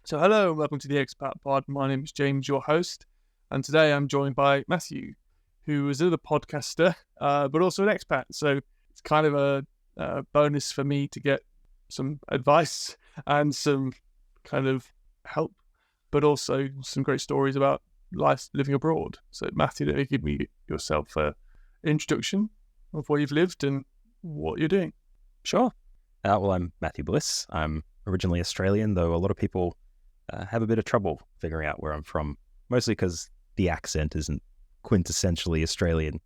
So hello and welcome to the Expat Pod. My name is James, your host, and today I'm joined by Matthew, who is another podcaster, but also an expat. So it's kind of a bonus for me to get some advice and some kind of help, but also some great stories about life living abroad. So Matthew, give me yourself an introduction of where you've lived and what you're doing. Sure. Well, I'm Matthew Bliss. I'm originally Australian, though a lot of people have a bit of trouble figuring out where I'm from, mostly because the accent isn't quintessentially Australian.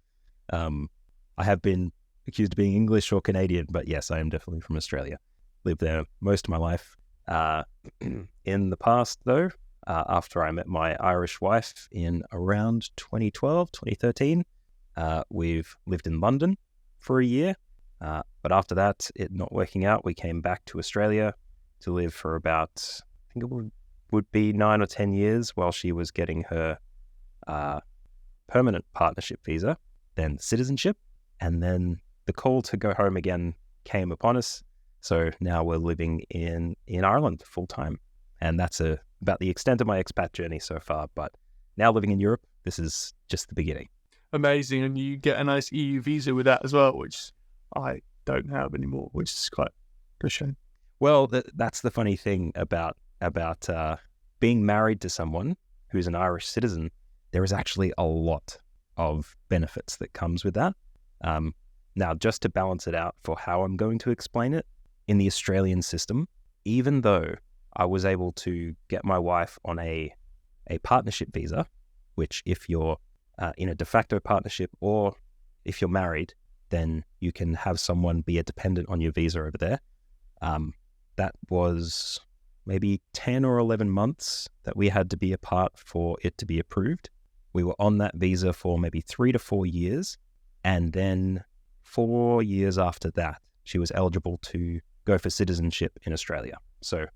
I have been accused of being English or Canadian, but yes, I am definitely from Australia. Lived there most of my life. In the past, though, after I met my Irish wife in around 2012, 2013, we've lived in London for a year. But after that, it not working out, we came back to Australia to live for about, I think it would be 9 or 10 years while she was getting her permanent partnership visa, then citizenship, and then the call to go home again came upon us. So now we're living in Ireland full time. And that's about the extent of my expat journey so far. But now living in Europe, this is just the beginning. Amazing. And you get a nice EU visa with that as well, which I don't have anymore, which is quite a shame. Well, that's the funny thing about being married to someone who's an Irish citizen. There is actually a lot of benefits that comes with that. Now, just to balance it out for how I'm going to explain it, in the Australian system, even though I was able to get my wife on a partnership visa, which if you're in a de facto partnership or if you're married, then you can have someone be a dependent on your visa over there. That was maybe 10 or 11 months that we had to be apart for it to be approved. We were on that visa for maybe 3 to 4 years. And then 4 years after that, she was eligible to go for citizenship in Australia. So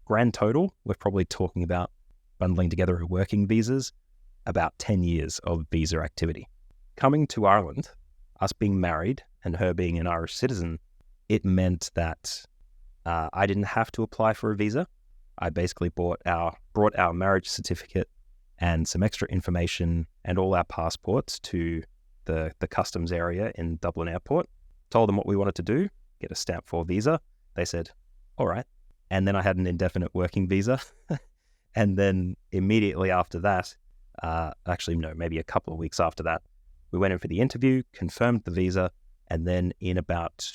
grand total, we're probably talking about bundling together her working visas, about 10 years of visa activity. Coming to Ireland, us being married and her being an Irish citizen, it meant that I didn't have to apply for a visa. I basically brought our marriage certificate and some extra information and all our passports to the customs area in Dublin Airport, told them what we wanted to do, get a stamp for visa. They said, all right. And then I had an indefinite working visa. And then immediately after that, maybe a couple of weeks after that, we went in for the interview, confirmed the visa, and then in about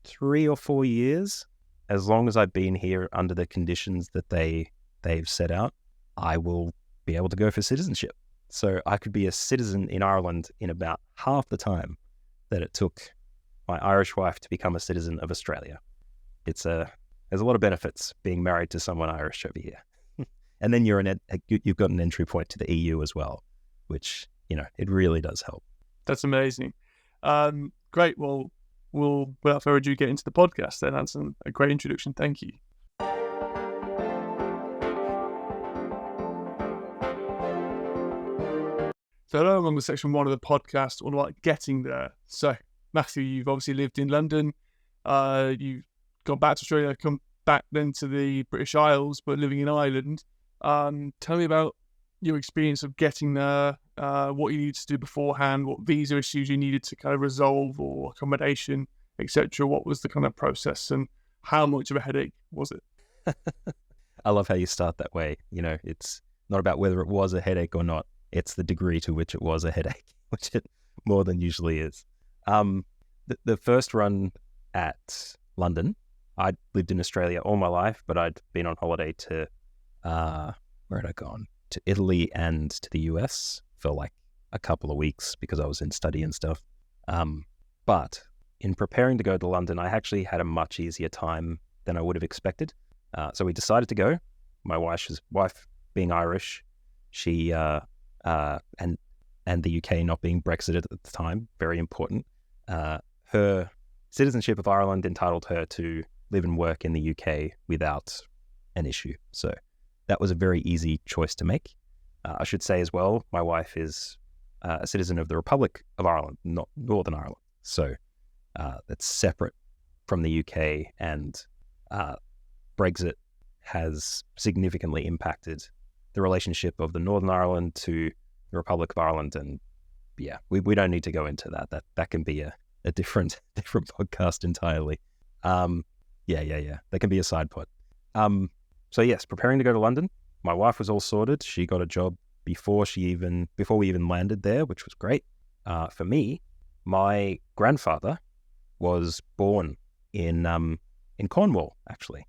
3 or 4 years, as long as I've been here under the conditions that they've set out, I will be able to go for citizenship. So I could be a citizen in Ireland in about half the time that it took my Irish wife to become a citizen of Australia. There's a lot of benefits being married to someone Irish over here. And then you've got an entry point to the EU as well, which, it really does help. That's amazing. Great. Well, we'll, without further ado, get into the podcast then. That's a great introduction. Thank you. So hello, I'm on section 1 of the podcast, all about getting there. So Matthew, you've obviously lived in London. You've gone back to Australia, come back then to the British Isles, but living in Ireland. Tell me about your experience of getting there, what you needed to do beforehand, what visa issues you needed to kind of resolve or accommodation, etc. What was the kind of process and how much of a headache was it? I love how you start that way. It's not about whether it was a headache or not. It's the degree to which it was a headache, which it more than usually is. The first run at London, I'd lived in Australia all my life, but I'd been on holiday to, where had I gone? To Italy and to the US for like a couple of weeks because I was in study and stuff. But in preparing to go to London, I actually had a much easier time than I would have expected. So we decided to go. My wife being Irish, she and the UK not being Brexited at the time, very important. Her citizenship of Ireland entitled her to live and work in the UK without an issue. So that was a very easy choice to make. I should say as well, my wife is a citizen of the Republic of Ireland, not Northern Ireland. So that's separate from the UK, and Brexit has significantly impacted the relationship of the Northern Ireland to the Republic of Ireland. And yeah, we don't need to go into that. That can be a different podcast entirely. Yeah. That can be a side pod. So yes, preparing to go to London. My wife was all sorted. She got a job before we even landed there, which was great. For me, my grandfather was born in Cornwall, actually.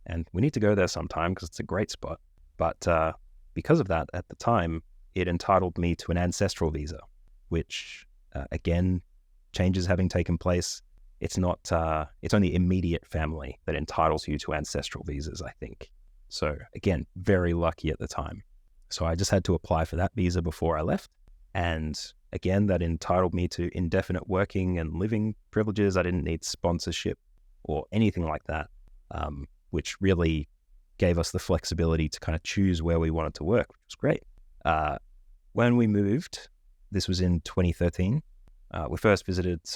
And we need to go there sometime because it's a great spot. But because of that, at the time, it entitled me to an ancestral visa, which, again, changes having taken place. It's not, it's only immediate family that entitles you to ancestral visas, I think. So again, very lucky at the time. So I just had to apply for that visa before I left. And again, that entitled me to indefinite working and living privileges. I didn't need sponsorship or anything like that, which really gave us the flexibility to kind of choose where we wanted to work, which was great. When we moved, this was in 2013, we first visited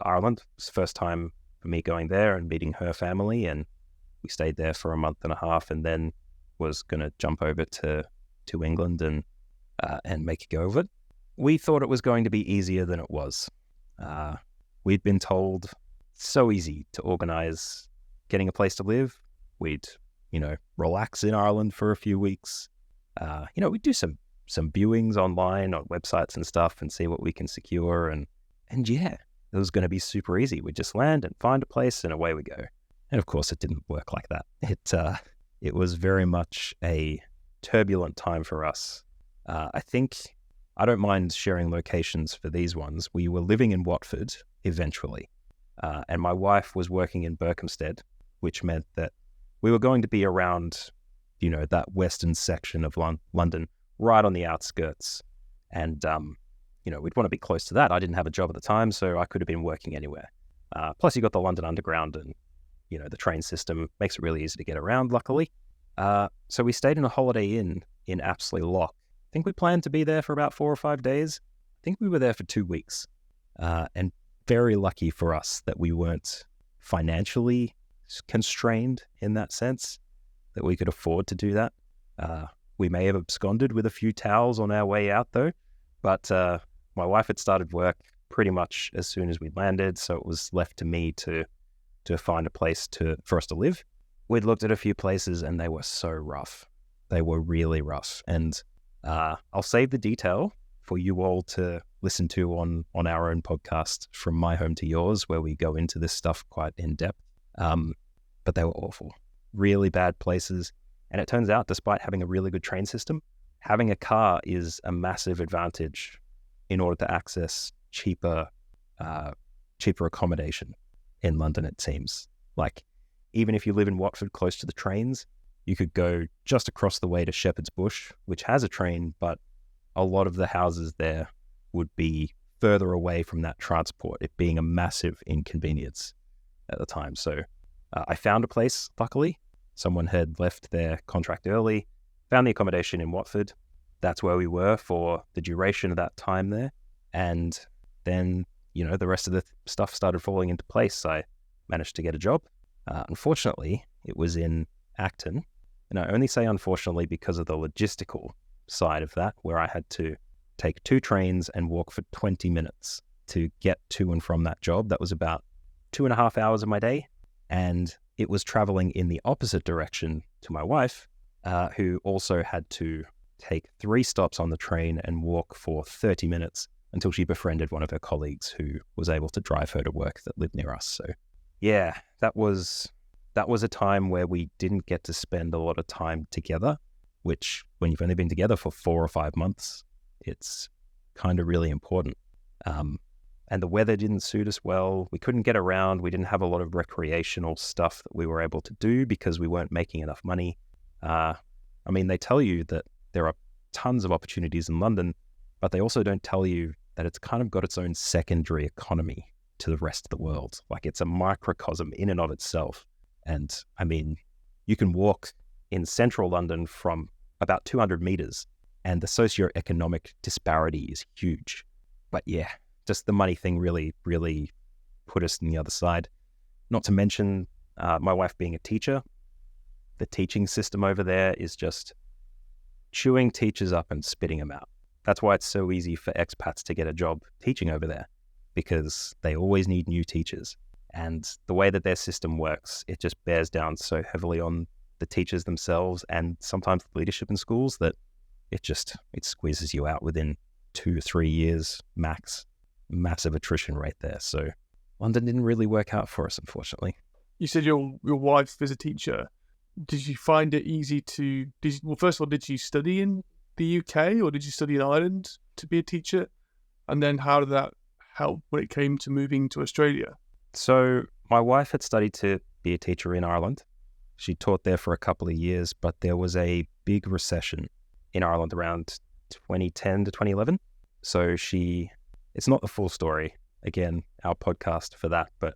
Ireland. It was the first time for me going there and meeting her family, and we stayed there for a month and a half, and then was going to jump over to England and make a go of it. We thought it was going to be easier than it was. We'd been told so easy to organize getting a place to live. We'd, relax in Ireland for a few weeks. We'd do some viewings online on websites and stuff and see what we can secure. And yeah, it was going to be super easy. We'd just land and find a place and away we go. And of course, it didn't work like that. It was very much a turbulent time for us. I think I don't mind sharing locations for these ones. We were living in Watford eventually, and my wife was working in Berkhamsted, which meant that we were going to be around, that western section of London, right on the outskirts. And, we'd want to be close to that. I didn't have a job at the time, so I could have been working anywhere. Plus, you got the London Underground and, the train system makes it really easy to get around, luckily. So we stayed in a Holiday Inn in Apsley Lock. I think we planned to be there for about 4 or 5 days. I think we were there for 2 weeks. And very lucky for us that we weren't financially constrained in that sense, that we could afford to do that. We may have absconded with a few towels on our way out, though. But my wife had started work pretty much as soon as we landed, so it was left to me to find a place for us to live. We'd looked at a few places and they were so rough. They were really rough. And I'll save the detail for you all to listen to on our own podcast, From My Home to Yours, where we go into this stuff quite in depth. But they were awful, really bad places. And it turns out, despite having a really good train system, having a car is a massive advantage in order to access cheaper accommodation in London, it seems. Like, even if you live in Watford close to the trains, you could go just across the way to Shepherd's Bush, which has a train, but a lot of the houses there would be further away from that transport, it being a massive inconvenience at the time. So I found a place, luckily. Someone had left their contract early, found the accommodation in Watford. That's where we were for the duration of that time there. And then, the rest of the stuff started falling into place. I managed to get a job. Unfortunately, it was in Acton. And I only say unfortunately because of the logistical side of that, where I had to take 2 trains and walk for 20 minutes to get to and from that job. That was about 2.5 hours of my day. And it was traveling in the opposite direction to my wife, who also had to take 3 stops on the train and walk for 30 minutes until she befriended one of her colleagues who was able to drive her to work that lived near us. So yeah, that was a time where we didn't get to spend a lot of time together, which when you've only been together for 4 or 5 months, it's kind of really important. And the weather didn't suit us well. We couldn't get around. We didn't have a lot of recreational stuff that we were able to do because we weren't making enough money. They tell you that there are tons of opportunities in London, but they also don't tell you that it's kind of got its own secondary economy to the rest of the world. Like, it's a microcosm in and of itself. And you can walk in central London from about 200 meters and the socioeconomic disparity is huge. But yeah, just the money thing really, really put us on the other side. Not to mention my wife being a teacher. the teaching system over there is just chewing teachers up and spitting them out. That's why it's so easy for expats to get a job teaching over there, because they always need new teachers. And the way that their system works, it just bears down so heavily on the teachers themselves and sometimes the leadership in schools that it squeezes you out within 2 or 3 years max. Massive attrition rate there. So London didn't really work out for us, unfortunately. You said your wife is a teacher. Did you find it easy to... first of all, did you study in the UK or did you study in Ireland to be a teacher? And then how did that help when it came to moving to Australia? So my wife had studied to be a teacher in Ireland. She taught there for a couple of years, but there was a big recession in Ireland around 2010 to 2011. So it's not the full story. Again, our podcast for that, but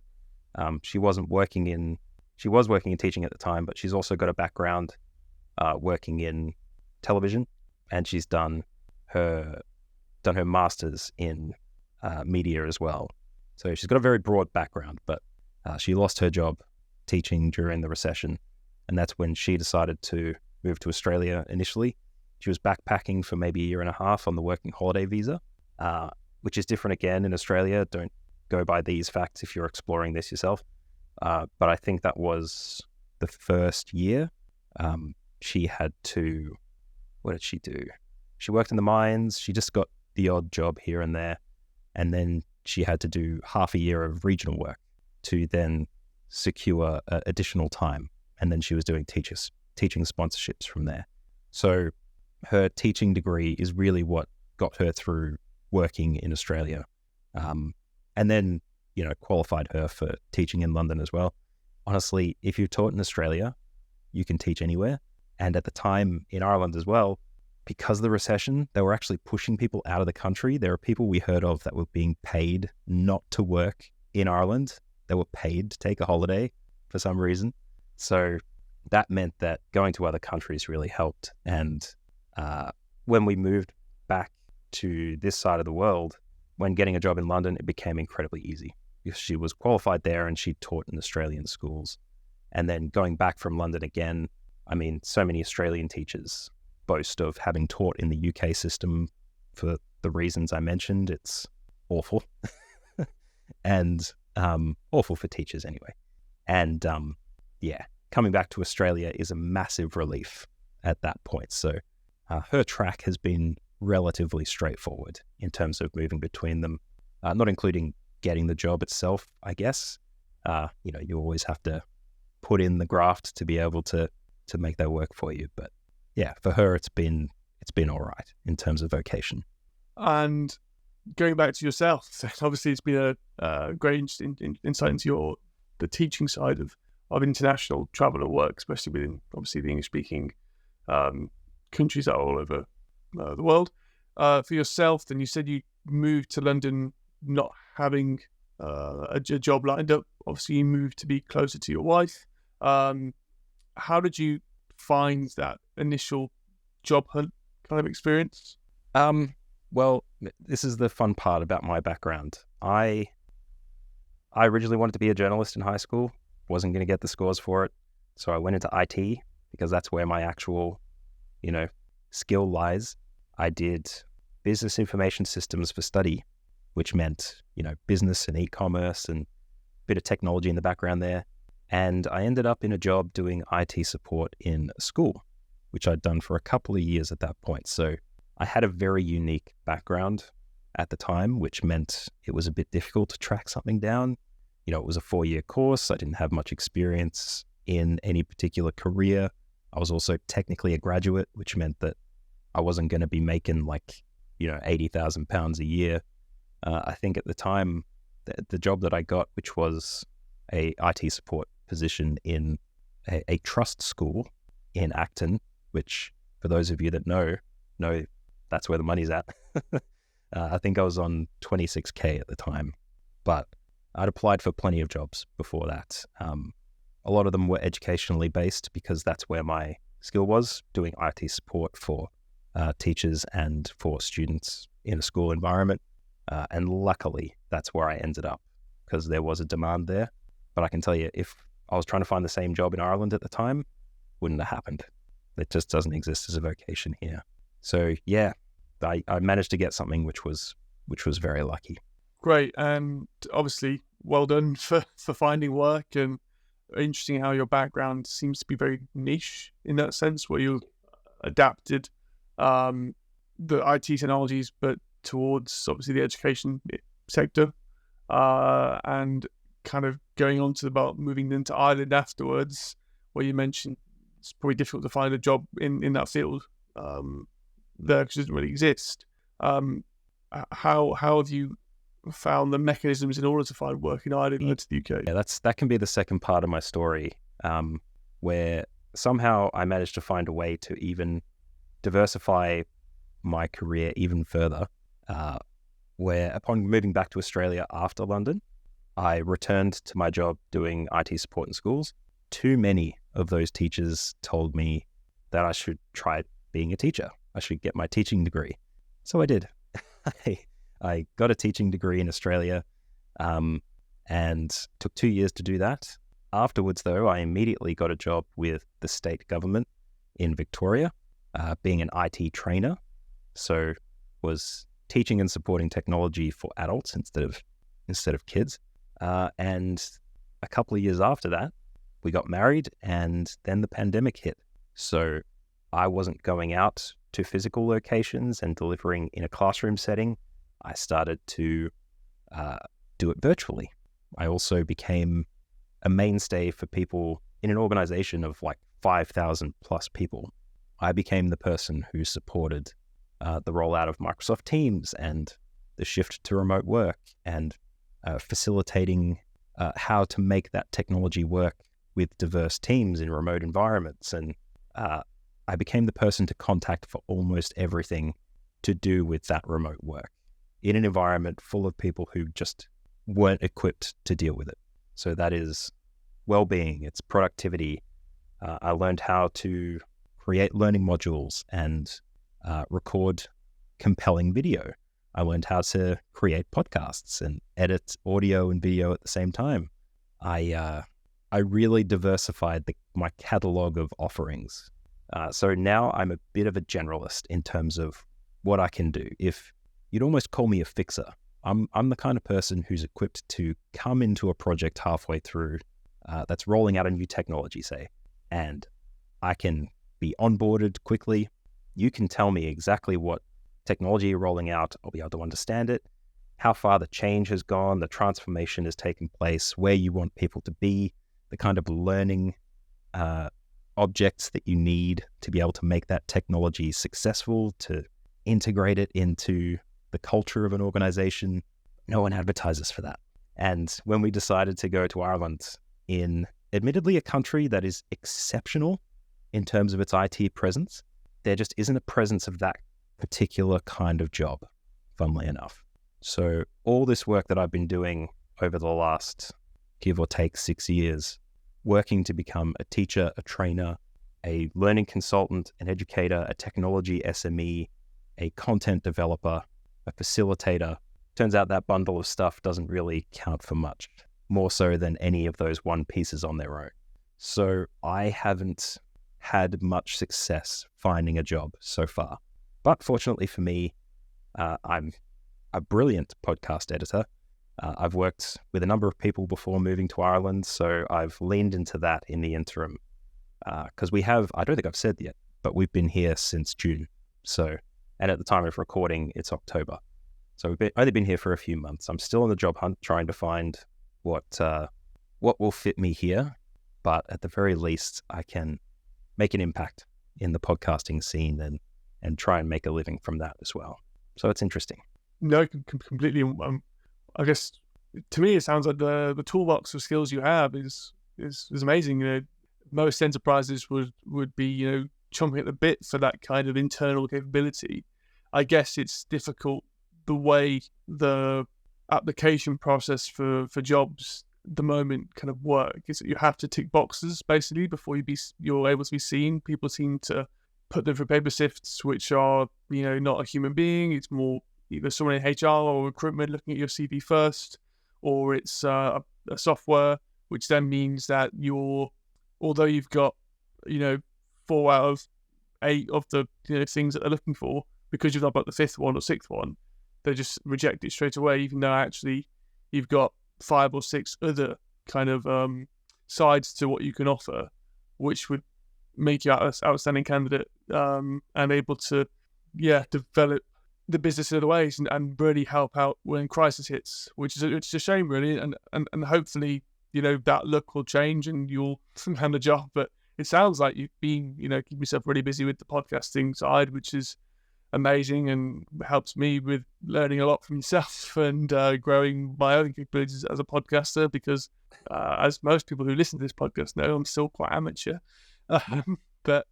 she was working in teaching at the time, but she's also got a background working in television, and she's done her master's in media as well. So she's got a very broad background, but she lost her job teaching during the recession, and that's when she decided to move to Australia initially. She was backpacking for maybe a year and a half on the working holiday visa, which is different again in Australia. Don't go by these facts if you're exploring this yourself. But I think that was the first year. She had to, what did she do? She worked in the mines. She just got the odd job here and there. And then she had to do half a year of regional work to then secure additional time. And then she was doing teaching sponsorships from there. So her teaching degree is really what got her through working in Australia. And then, qualified her for teaching in London as well. Honestly, if you've taught in Australia, you can teach anywhere. And at the time in Ireland as well, because of the recession, they were actually pushing people out of the country. There are people we heard of that were being paid not to work in Ireland. They were paid to take a holiday for some reason. So that meant that going to other countries really helped. And when we moved back to this side of the world, when getting a job in London, it became incredibly easy because she was qualified there and she taught in Australian schools. And then going back from London again, I mean, so many Australian teachers boast of having taught in the UK system for the reasons I mentioned. It's awful and awful for teachers anyway. And coming back to Australia is a massive relief at that point. So her track has been relatively straightforward in terms of moving between them, not including getting the job itself, I guess. You always have to put in the graft to be able to make that work for you. But yeah, for her, it's been all right in terms of vocation. And going back to yourself, obviously it's been a great insight into the teaching side of international travel and work, especially within obviously the English-speaking countries that are all over the world. For yourself, then you said you moved to London not having a job lined up. Obviously, you moved to be closer to your wife. How did you find that initial job hunt kind of experience? Well, this is the fun part about my background. I originally wanted to be a journalist in high school. Wasn't going to get the scores for it. So I went into IT because that's where my actual, skill lies. I did business information systems for study, which meant, business and e-commerce and a bit of technology in the background there. And I ended up in a job doing IT support in a school, which I'd done for a couple of years at that point. So I had a very unique background at the time, which meant it was a bit difficult to track something down. It was a 4-year course. I didn't have much experience in any particular career. I was also technically a graduate, which meant that I wasn't going to be making £80,000 a year. I think at the time, the job that I got, which was a IT support position in a trust school in Acton, which for those of you that know that's where the money's at. I think I was on 26K at the time, but I'd applied for plenty of jobs before that. A lot of them were educationally based because that's where my skill was, doing IT support for teachers and for students in a school environment. And luckily, that's where I ended up because there was a demand there. But I can tell you, if I was trying to find the same job in Ireland at the time, wouldn't have happened. It just doesn't exist as a vocation here. So yeah, I managed to get something which was very lucky. Great, and obviously well done for finding work, and interesting how your background seems to be very niche in that sense, where you adapted the IT technologies, but towards obviously the education sector, and kind of going on to about moving into Ireland afterwards, where you mentioned it's probably difficult to find a job in that field there because it doesn't really exist. How have you found the mechanisms in order to find work in Ireland and to the UK? Yeah, that can be the second part of my story, where somehow I managed to find a way to even diversify my career even further, where upon moving back to Australia after London, I returned to my job doing IT support in schools. Too many of those teachers told me that I should try being a teacher. I should get my teaching degree. So I did. I got a teaching degree in Australia, and took 2 years to do that. Afterwards, though, I immediately got a job with the state government in Victoria, being an IT trainer. So was teaching and supporting technology for adults instead of kids. And a couple of years after that, we got married, and then the pandemic hit. So I wasn't going out to physical locations and delivering in a classroom setting. I started to do it virtually. I also became a mainstay for people in an organization of like 5,000 plus people. I became the person who supported the rollout of Microsoft Teams and the shift to remote work, and facilitating how to make that technology work with diverse teams in remote environments. And I became the person to contact for almost everything to do with that remote work in an environment full of people who just weren't equipped to deal with it. So that is well-being, it's productivity. I learned how to create learning modules and record compelling video. I learned how to create podcasts and edit audio and video at the same time. I really diversified my catalog of offerings. So now I'm a bit of a generalist in terms of what I can do. If you'd almost call me a fixer, I'm the kind of person who's equipped to come into a project halfway through that's rolling out a new technology, say, and I can be onboarded quickly. You can tell me exactly what technology you're rolling out. I'll be able to understand it, how far the change has gone, the transformation has taken place, where you want people to be, the kind of learning objects that you need to be able to make that technology successful, to integrate it into the culture of an organization. No one advertises for that. And when we decided to go to Ireland, in admittedly a country that is exceptional in terms of its IT presence, there just isn't a presence of that particular kind of job, funnily enough. So all this work that I've been doing over the last, give or take 6 years, working to become a teacher, a trainer, a learning consultant, an educator, a technology SME, a content developer, a facilitator. Turns out that bundle of stuff doesn't really count for much, more so than any of those one pieces on their own. So I haven't had much success finding a job so far. But fortunately for me, I'm a brilliant podcast editor. I've worked with a number of people before moving to Ireland, so I've leaned into that in the interim. Because I don't think I've said yet, but we've been here since June. And at the time of recording, it's October. So we've only been here for a few months. I'm still on the job hunt, trying to find what will fit me here. But at the very least, I can make an impact in the podcasting scene and try and make a living from that as well. So it's interesting. No, completely. I guess to me, it sounds like the toolbox of skills you have is amazing. You know, most enterprises would be chomping at the bit for that kind of internal capability. I guess it's difficult the way the application process for jobs at the moment kind of work is that you have to tick boxes basically before you're able to be seen. People seem to put them through paper sifts, which are not a human being. It's more either someone in HR or recruitment looking at your CV first, or it's a software, which then means that although you've got 4 out of 8 of the things that they're looking for, because you've not got the 5th one or 6th one, they just reject it straight away, even though actually you've got 5 or 6 other kind of sides to what you can offer, which would make you an outstanding candidate and able to develop the business in other ways and really help out when crisis hits, which is a shame really, and hopefully that luck will change and you'll land a job. But it sounds like you've been keep yourself really busy with the podcasting side, which is amazing and helps me with learning a lot from yourself and growing my own capabilities as a podcaster, because as most people who listen to this podcast know, I'm still quite amateur, but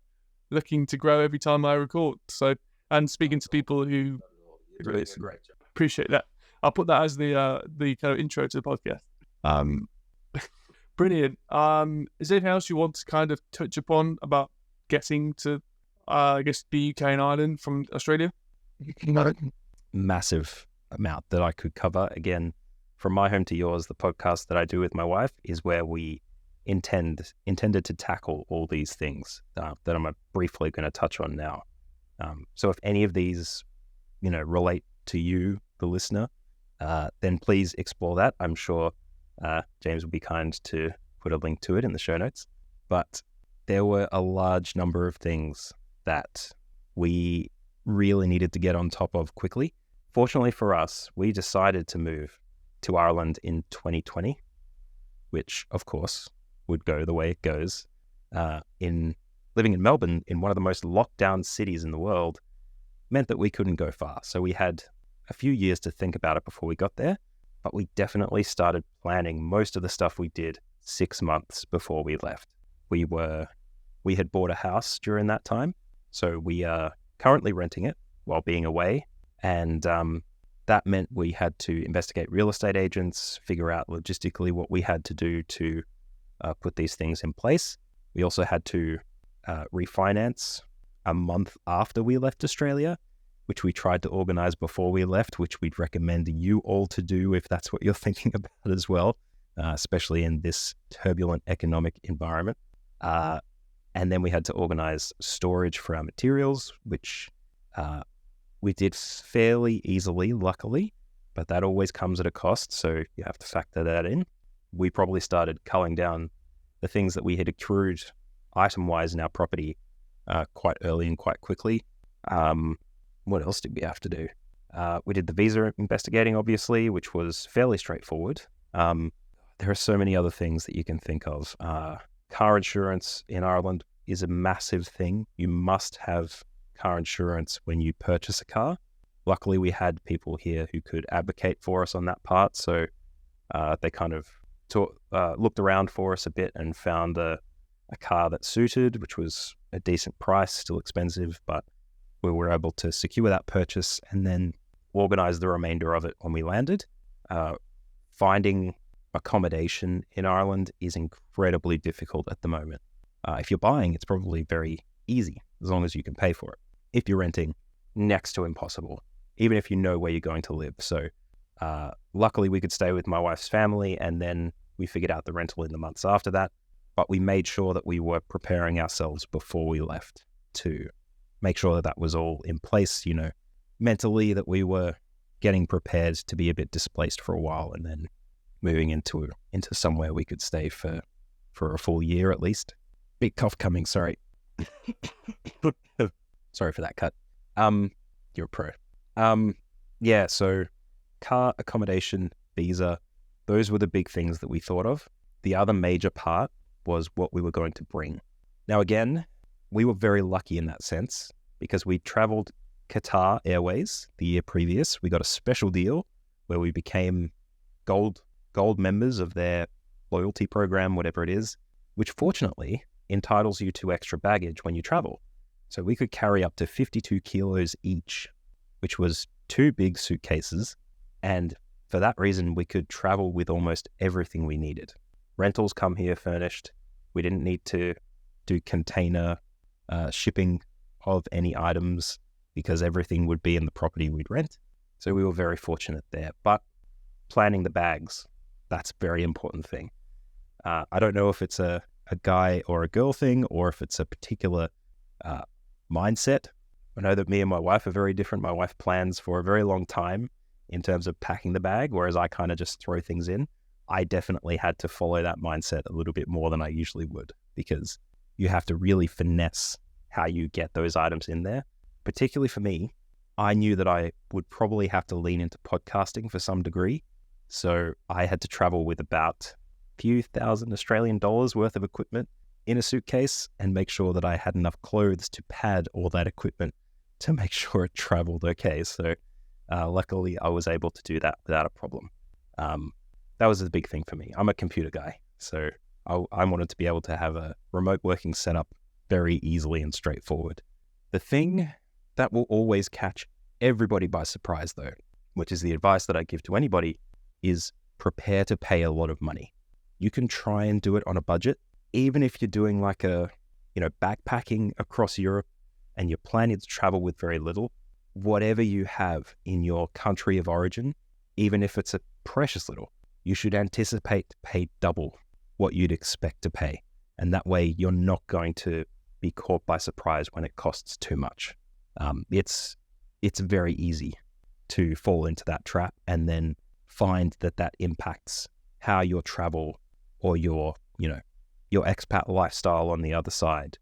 looking to grow every time I record. So, and speaking to people who Really, it's a great job. Appreciate that. I'll put that as the kind of intro to the podcast. Brilliant. Is there anything else you want to kind of touch upon about getting to, I guess, the UK and Ireland from Australia? Massive amount that I could cover. Again, from my home to yours, the podcast that I do with my wife is where we intended to tackle all these things that I'm briefly going to touch on now. So if any of these, relate to you, the listener, then please explore that. I'm sure James will be kind to put a link to it in the show notes. But there were a large number of things that we really needed to get on top of quickly. Fortunately for us, we decided to move to Ireland in 2020, which of course would go the way it goes. In living in Melbourne, in one of the most locked down cities in the world, meant that we couldn't go far. So we had a few years to think about it before we got there, but we definitely started planning most of the stuff we did 6 months before we left. We had bought a house during that time, so we are currently renting it while being away, and that meant we had to investigate real estate agents, figure out logistically what we had to do to put these things in place. We also had to refinance a month after we left Australia, which we tried to organize before we left, which we'd recommend you all to do if that's what you're thinking about as well, especially in this turbulent economic environment. And then we had to organize storage for our materials, which we did fairly easily, luckily, but that always comes at a cost, so you have to factor that in. We probably started culling down the things that we had accrued item-wise in our property quite early and quite quickly. What else did we have to do? We did the visa investigating, obviously, which was fairly straightforward. There are so many other things that you can think of. Car insurance in Ireland is a massive thing. You must have car insurance when you purchase a car. Luckily, we had people here who could advocate for us on that part, so they kind of looked around for us a bit and found a car that suited, which was a decent price, still expensive, but we were able to secure that purchase and then organize the remainder of it when we landed. Finding accommodation in Ireland is incredibly difficult at the moment. If you're buying, it's probably very easy as long as you can pay for it. If you're renting, next to impossible, even if you know where you're going to live. So luckily we could stay with my wife's family, and then we figured out the rental in the months after that. But we made sure that we were preparing ourselves before we left to make sure that that was all in place, mentally, that we were getting prepared to be a bit displaced for a while and then moving into somewhere we could stay for a full year at least. Big cough coming, sorry. Sorry for that cut. You're a pro. So car, accommodation, visa, those were the big things that we thought of. The other major part was what we were going to bring. Now, again, we were very lucky in that sense because we traveled Qatar Airways the year previous. We got a special deal where we became gold members of their loyalty program, whatever it is, which fortunately entitles you to extra baggage when you travel. So we could carry up to 52 kilos each, which was 2 big suitcases. And for that reason, we could travel with almost everything we needed. Rentals come here furnished. We didn't need to do container shipping of any items because everything would be in the property we'd rent. So we were very fortunate there. But planning the bags, that's a very important thing. I don't know if it's a guy or a girl thing or if it's a particular mindset. I know that me and my wife are very different. My wife plans for a very long time in terms of packing the bag, whereas I kind of just throw things in. I definitely had to follow that mindset a little bit more than I usually would, because you have to really finesse how you get those items in there. Particularly for me, I knew that I would probably have to lean into podcasting for some degree. So I had to travel with about a few thousand Australian dollars worth of equipment in a suitcase and make sure that I had enough clothes to pad all that equipment to make sure it traveled okay. So luckily I was able to do that without a problem. That was a big thing for me. I'm a computer guy, so I wanted to be able to have a remote working setup very easily and straightforward. The thing that will always catch everybody by surprise, though, which is the advice that I give to anybody, is prepare to pay a lot of money. You can try and do it on a budget, even if you're doing like backpacking across Europe and you're planning to travel with very little. Whatever you have in your country of origin, even if it's a precious little, you should anticipate to pay double what you'd expect to pay. And that way you're not going to be caught by surprise when it costs too much. It's very easy to fall into that trap and then find that impacts how your travel or your expat lifestyle on the other side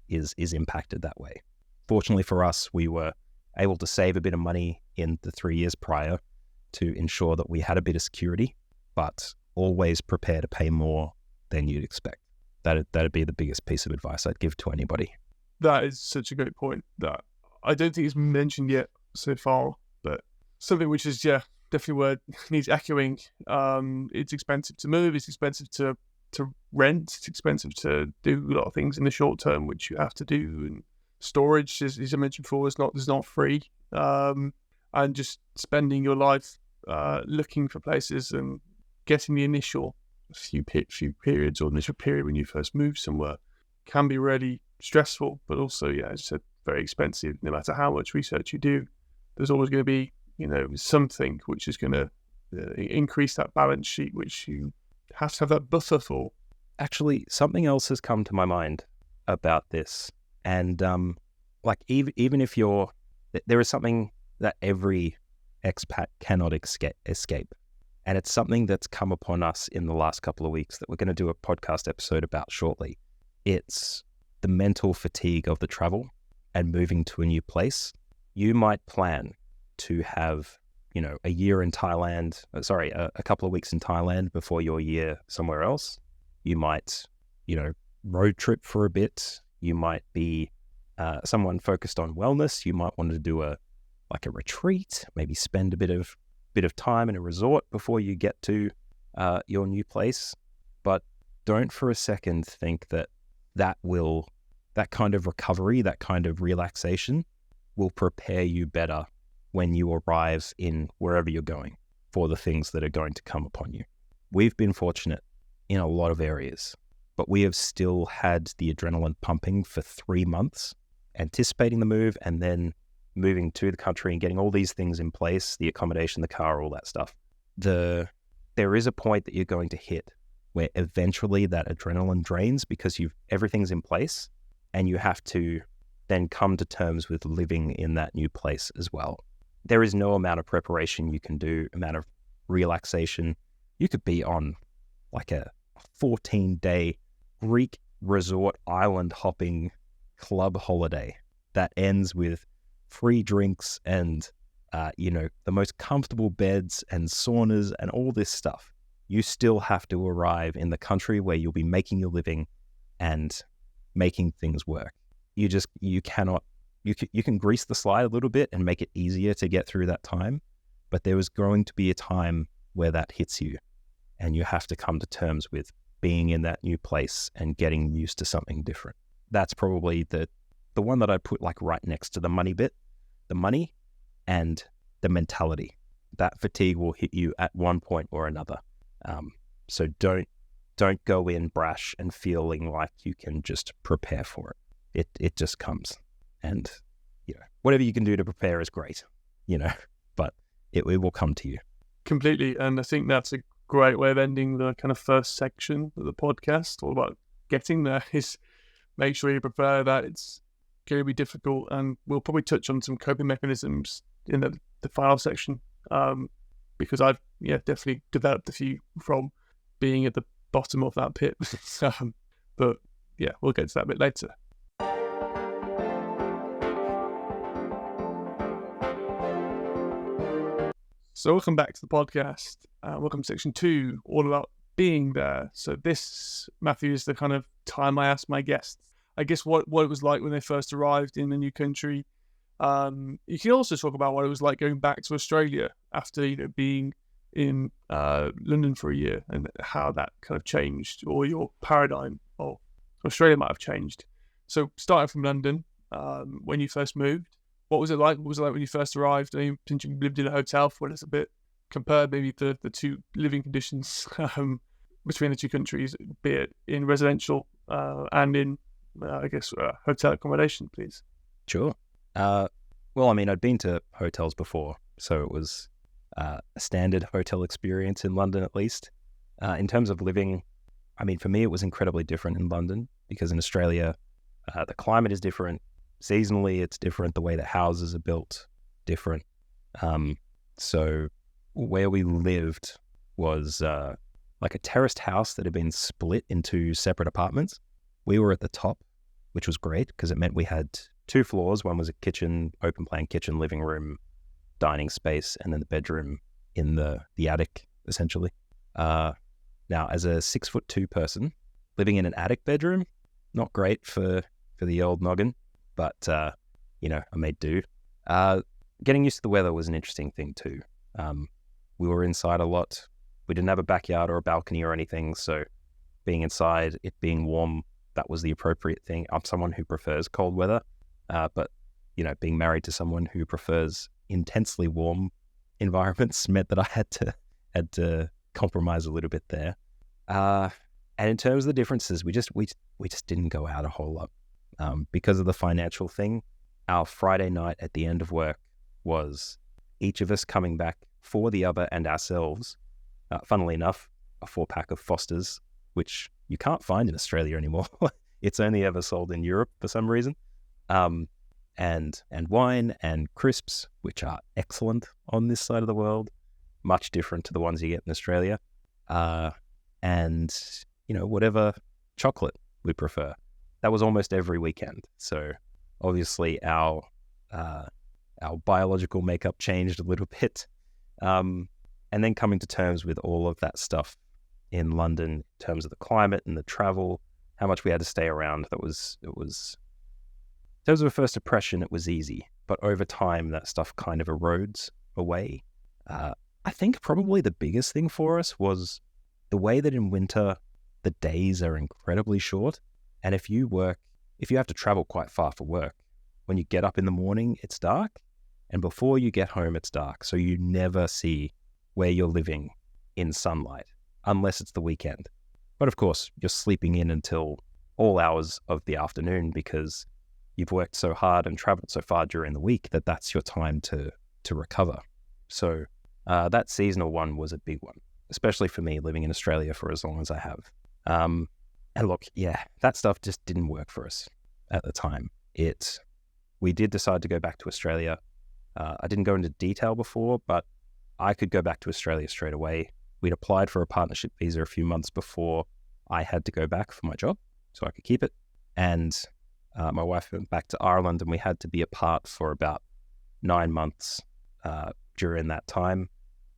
is impacted that way. Fortunately for us, we were able to save a bit of money in the 3 years prior to ensure that we had a bit of security, but always prepare to pay more than you'd expect. That'd be the biggest piece of advice I'd give to anybody. That is such a great point that I don't think it's mentioned yet so far, but something which is, definitely needs echoing. It's expensive to move, it's expensive to rent, it's expensive to do a lot of things in the short term, which you have to do, and storage, as I mentioned before, is not free. And just spending your life looking for places and getting the initial few periods or initial period when you first move somewhere can be really stressful, but also, as I said, very expensive. No matter how much research you do, there's always going to be, something which is going to increase that balance sheet, which you have to have that buffer for. Actually, something else has come to my mind about this. And even if there is something that every expat cannot escape. And it's something that's come upon us in the last couple of weeks that we're going to do a podcast episode about shortly. It's the mental fatigue of the travel and moving to a new place. You might plan to have, a year in Thailand, a couple of weeks in Thailand before your year somewhere else. You might, road trip for a bit. You might be someone focused on wellness. You might want to do a retreat, maybe spend a bit of time in a resort before you get to your new place. But don't for a second think that kind of recovery, that kind of relaxation will prepare you better when you arrive in wherever you're going for the things that are going to come upon you. We've been fortunate in a lot of areas, but we have still had the adrenaline pumping for 3 months, anticipating the move and then moving to the country and getting all these things in place, the accommodation, the car, all that stuff. There is a point that you're going to hit where eventually that adrenaline drains because everything's in place and you have to then come to terms with living in that new place as well. There is no amount of preparation you can do, amount of relaxation. You could be on like a 14-day Greek resort island hopping club holiday that ends with free drinks and, the most comfortable beds and saunas and all this stuff. You still have to arrive in the country where you'll be making your living and making things work. You can grease the slide a little bit and make it easier to get through that time, but there is going to be a time where that hits you and you have to come to terms with being in that new place and getting used to something different. That's probably the one that I put like right next to the money bit, the money and the mentality. That fatigue will hit you at one point or another. So don't go in brash and feeling like you can just prepare for it. It just comes. And, whatever you can do to prepare is great, but it will come to you. Completely. And I think that's a great way of ending the kind of first section of the podcast. All about getting there is make sure you prepare that it's going to be difficult, and we'll probably touch on some coping mechanisms in the final section, because I've definitely developed a few from being at the bottom of that pit. But yeah, we'll get to that a bit later. So welcome back to the podcast. Welcome to section 2, all about being there. So this, Matthew, is the kind of time I ask my guests, I guess, what it was like when they first arrived in a new country. You can also talk about what it was like going back to Australia after being in London for a year, and how that kind of changed, or your paradigm of Australia might have changed. So starting from London, when you first moved, what was it like? What was it like when you first arrived? Since you lived in a hotel for a little bit, compare maybe the two living conditions between the two countries, be it in residential and in, hotel accommodation, please. Sure. Well, I mean, I'd been to hotels before, so it was a standard hotel experience in London, at least. In terms of living, I mean, for me, it was incredibly different in London, because in Australia, the climate is different. Seasonally, it's different. The way that houses are built, different. So where we lived was like a terraced house that had been split into separate apartments. We were at the top, which was great because it meant we had 2 floors. One was a kitchen, open plan kitchen, living room, dining space, and then the bedroom in the attic, essentially. Now, as a 6'2" person living in an attic bedroom, not great for the old noggin, but I made do. Getting used to the weather was an interesting thing too. We were inside a lot. We didn't have a backyard or a balcony or anything, so being inside, it being warm, that was the appropriate thing. I'm someone who prefers cold weather, but being married to someone who prefers intensely warm environments meant that I had to compromise a little bit there. And in terms of the differences, we just didn't go out a whole lot because of the financial thing. Our Friday night at the end of work was each of us coming back for the other and ourselves. Funnily enough, a 4-pack of Fosters, which you can't find in Australia anymore. It's only ever sold in Europe for some reason. And wine and crisps, which are excellent on this side of the world, much different to the ones you get in Australia. And whatever chocolate we prefer. That was almost every weekend. So obviously our biological makeup changed a little bit. And then coming to terms with all of that stuff in London, in terms of the climate and the travel, how much we had to stay around, it was, in terms of a first impression, it was easy. But over time, that stuff kind of erodes away. I think probably the biggest thing for us was the way that in winter, the days are incredibly short. And if you have to travel quite far for work, when you get up in the morning, it's dark. And before you get home, it's dark. So you never see where you're living in sunlight, unless it's the weekend. But of course, you're sleeping in until all hours of the afternoon because you've worked so hard and traveled so far during the week that that's your time to recover. So that seasonal one was a big one, especially for me living in Australia for as long as I have. And look, that stuff just didn't work for us at the time. We did decide to go back to Australia. I didn't go into detail before, but I could go back to Australia straight away. We'd applied for a partnership visa a few months before I had to go back for my job, so I could keep it. And my wife went back to Ireland, and we had to be apart for about 9 months during that time.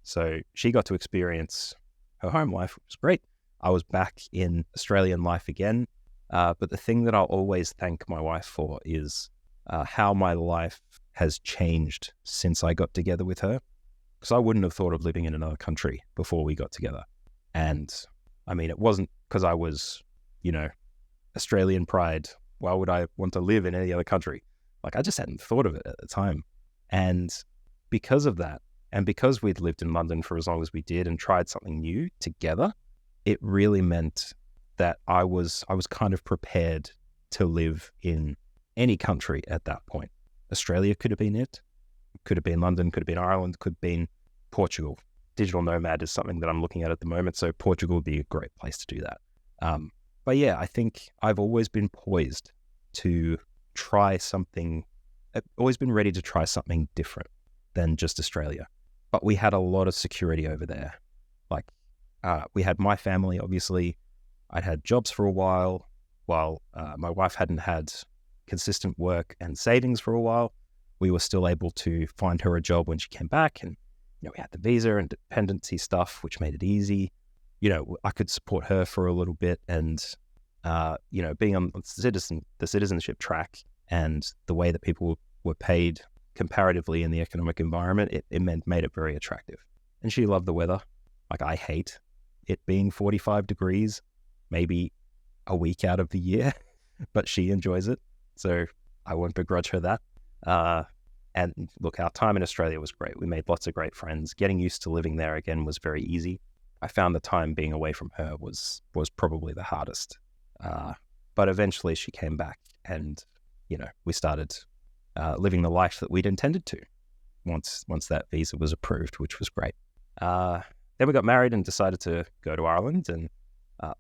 So she got to experience her home life, which was great. I was back in Australian life again. But the thing that I'll always thank my wife for is how my life has changed since I got together with her. Because I wouldn't have thought of living in another country before we got together. And I mean, it wasn't because I was, Australian pride. Why would I want to live in any other country? Like, I just hadn't thought of it at the time. And because of that, and because we'd lived in London for as long as we did and tried something new together, it really meant that I was kind of prepared to live in any country at that point. Australia could have been it. Could have been London, could have been Ireland, could have been Portugal. Digital nomad is something that I'm looking at the moment, so Portugal would be a great place to do that. But yeah, I think I've always been poised to try something. I've always been ready to try something different than just Australia. But we had a lot of security over there. Like, we had my family, obviously. I'd had jobs for a while my wife hadn't had consistent work and savings for a while. We were still able to find her a job when she came back. And, we had the visa and dependency stuff, which made it easy. I could support her for a little bit. And, being on the citizenship track and the way that people were paid comparatively in the economic environment, it made it very attractive. And she loved the weather. Like, I hate it being 45 degrees, maybe a week out of the year, but she enjoys it. So I won't begrudge her that. And look, our time in Australia was great. We made lots of great friends. Getting used to living there again was very easy. I found the time being away from her was probably the hardest. But eventually she came back and, we started living the life that we'd intended to once that visa was approved, which was great. Then we got married and decided to go to Ireland. And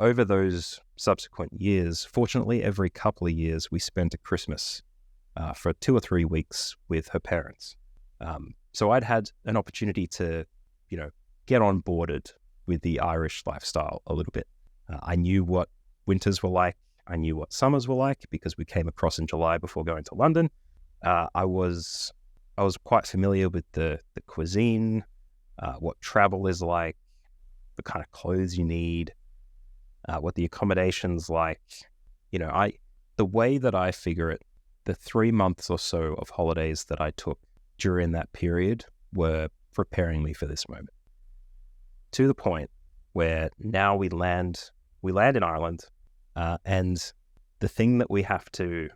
over those subsequent years, fortunately, every couple of years, we spent a Christmas for 2 or 3 weeks with her parents. So I'd had an opportunity to, get onboarded with the Irish lifestyle a little bit. I knew what winters were like. I knew what summers were like because we came across in July before going to London. I was quite familiar with the cuisine, what travel is like, the kind of clothes you need, what the accommodation's like. The way that I figure it, the 3 months or so of holidays that I took during that period were preparing me for this moment. To the point where now we land in Ireland, and the thing that we have to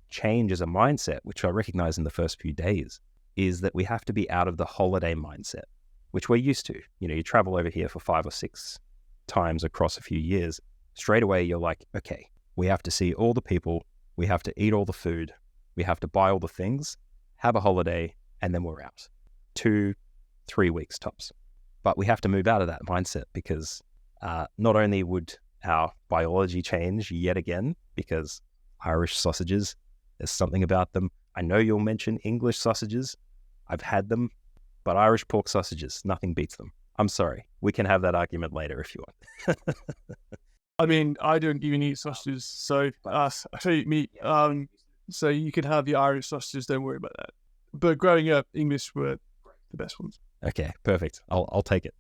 change as a mindset, which I recognize in the first few days, is that we have to be out of the holiday mindset, which we're used to. You travel over here for 5 or 6 times across a few years. Straight away, you're like, okay, we have to see all the people, we have to eat all the food, we have to buy all the things, have a holiday, and then we're out. 2-3 weeks tops. But we have to move out of that mindset because not only would our biology change yet again, because Irish sausages, there's something about them. I know you'll mention English sausages. I've had them, but Irish pork sausages, nothing beats them. I'm sorry. We can have that argument later if you want. I mean, I don't even eat sausages, so I eat meat. So you can have the Irish sausages, don't worry about that. But growing up, English were the best ones. Okay, perfect. I'll take it.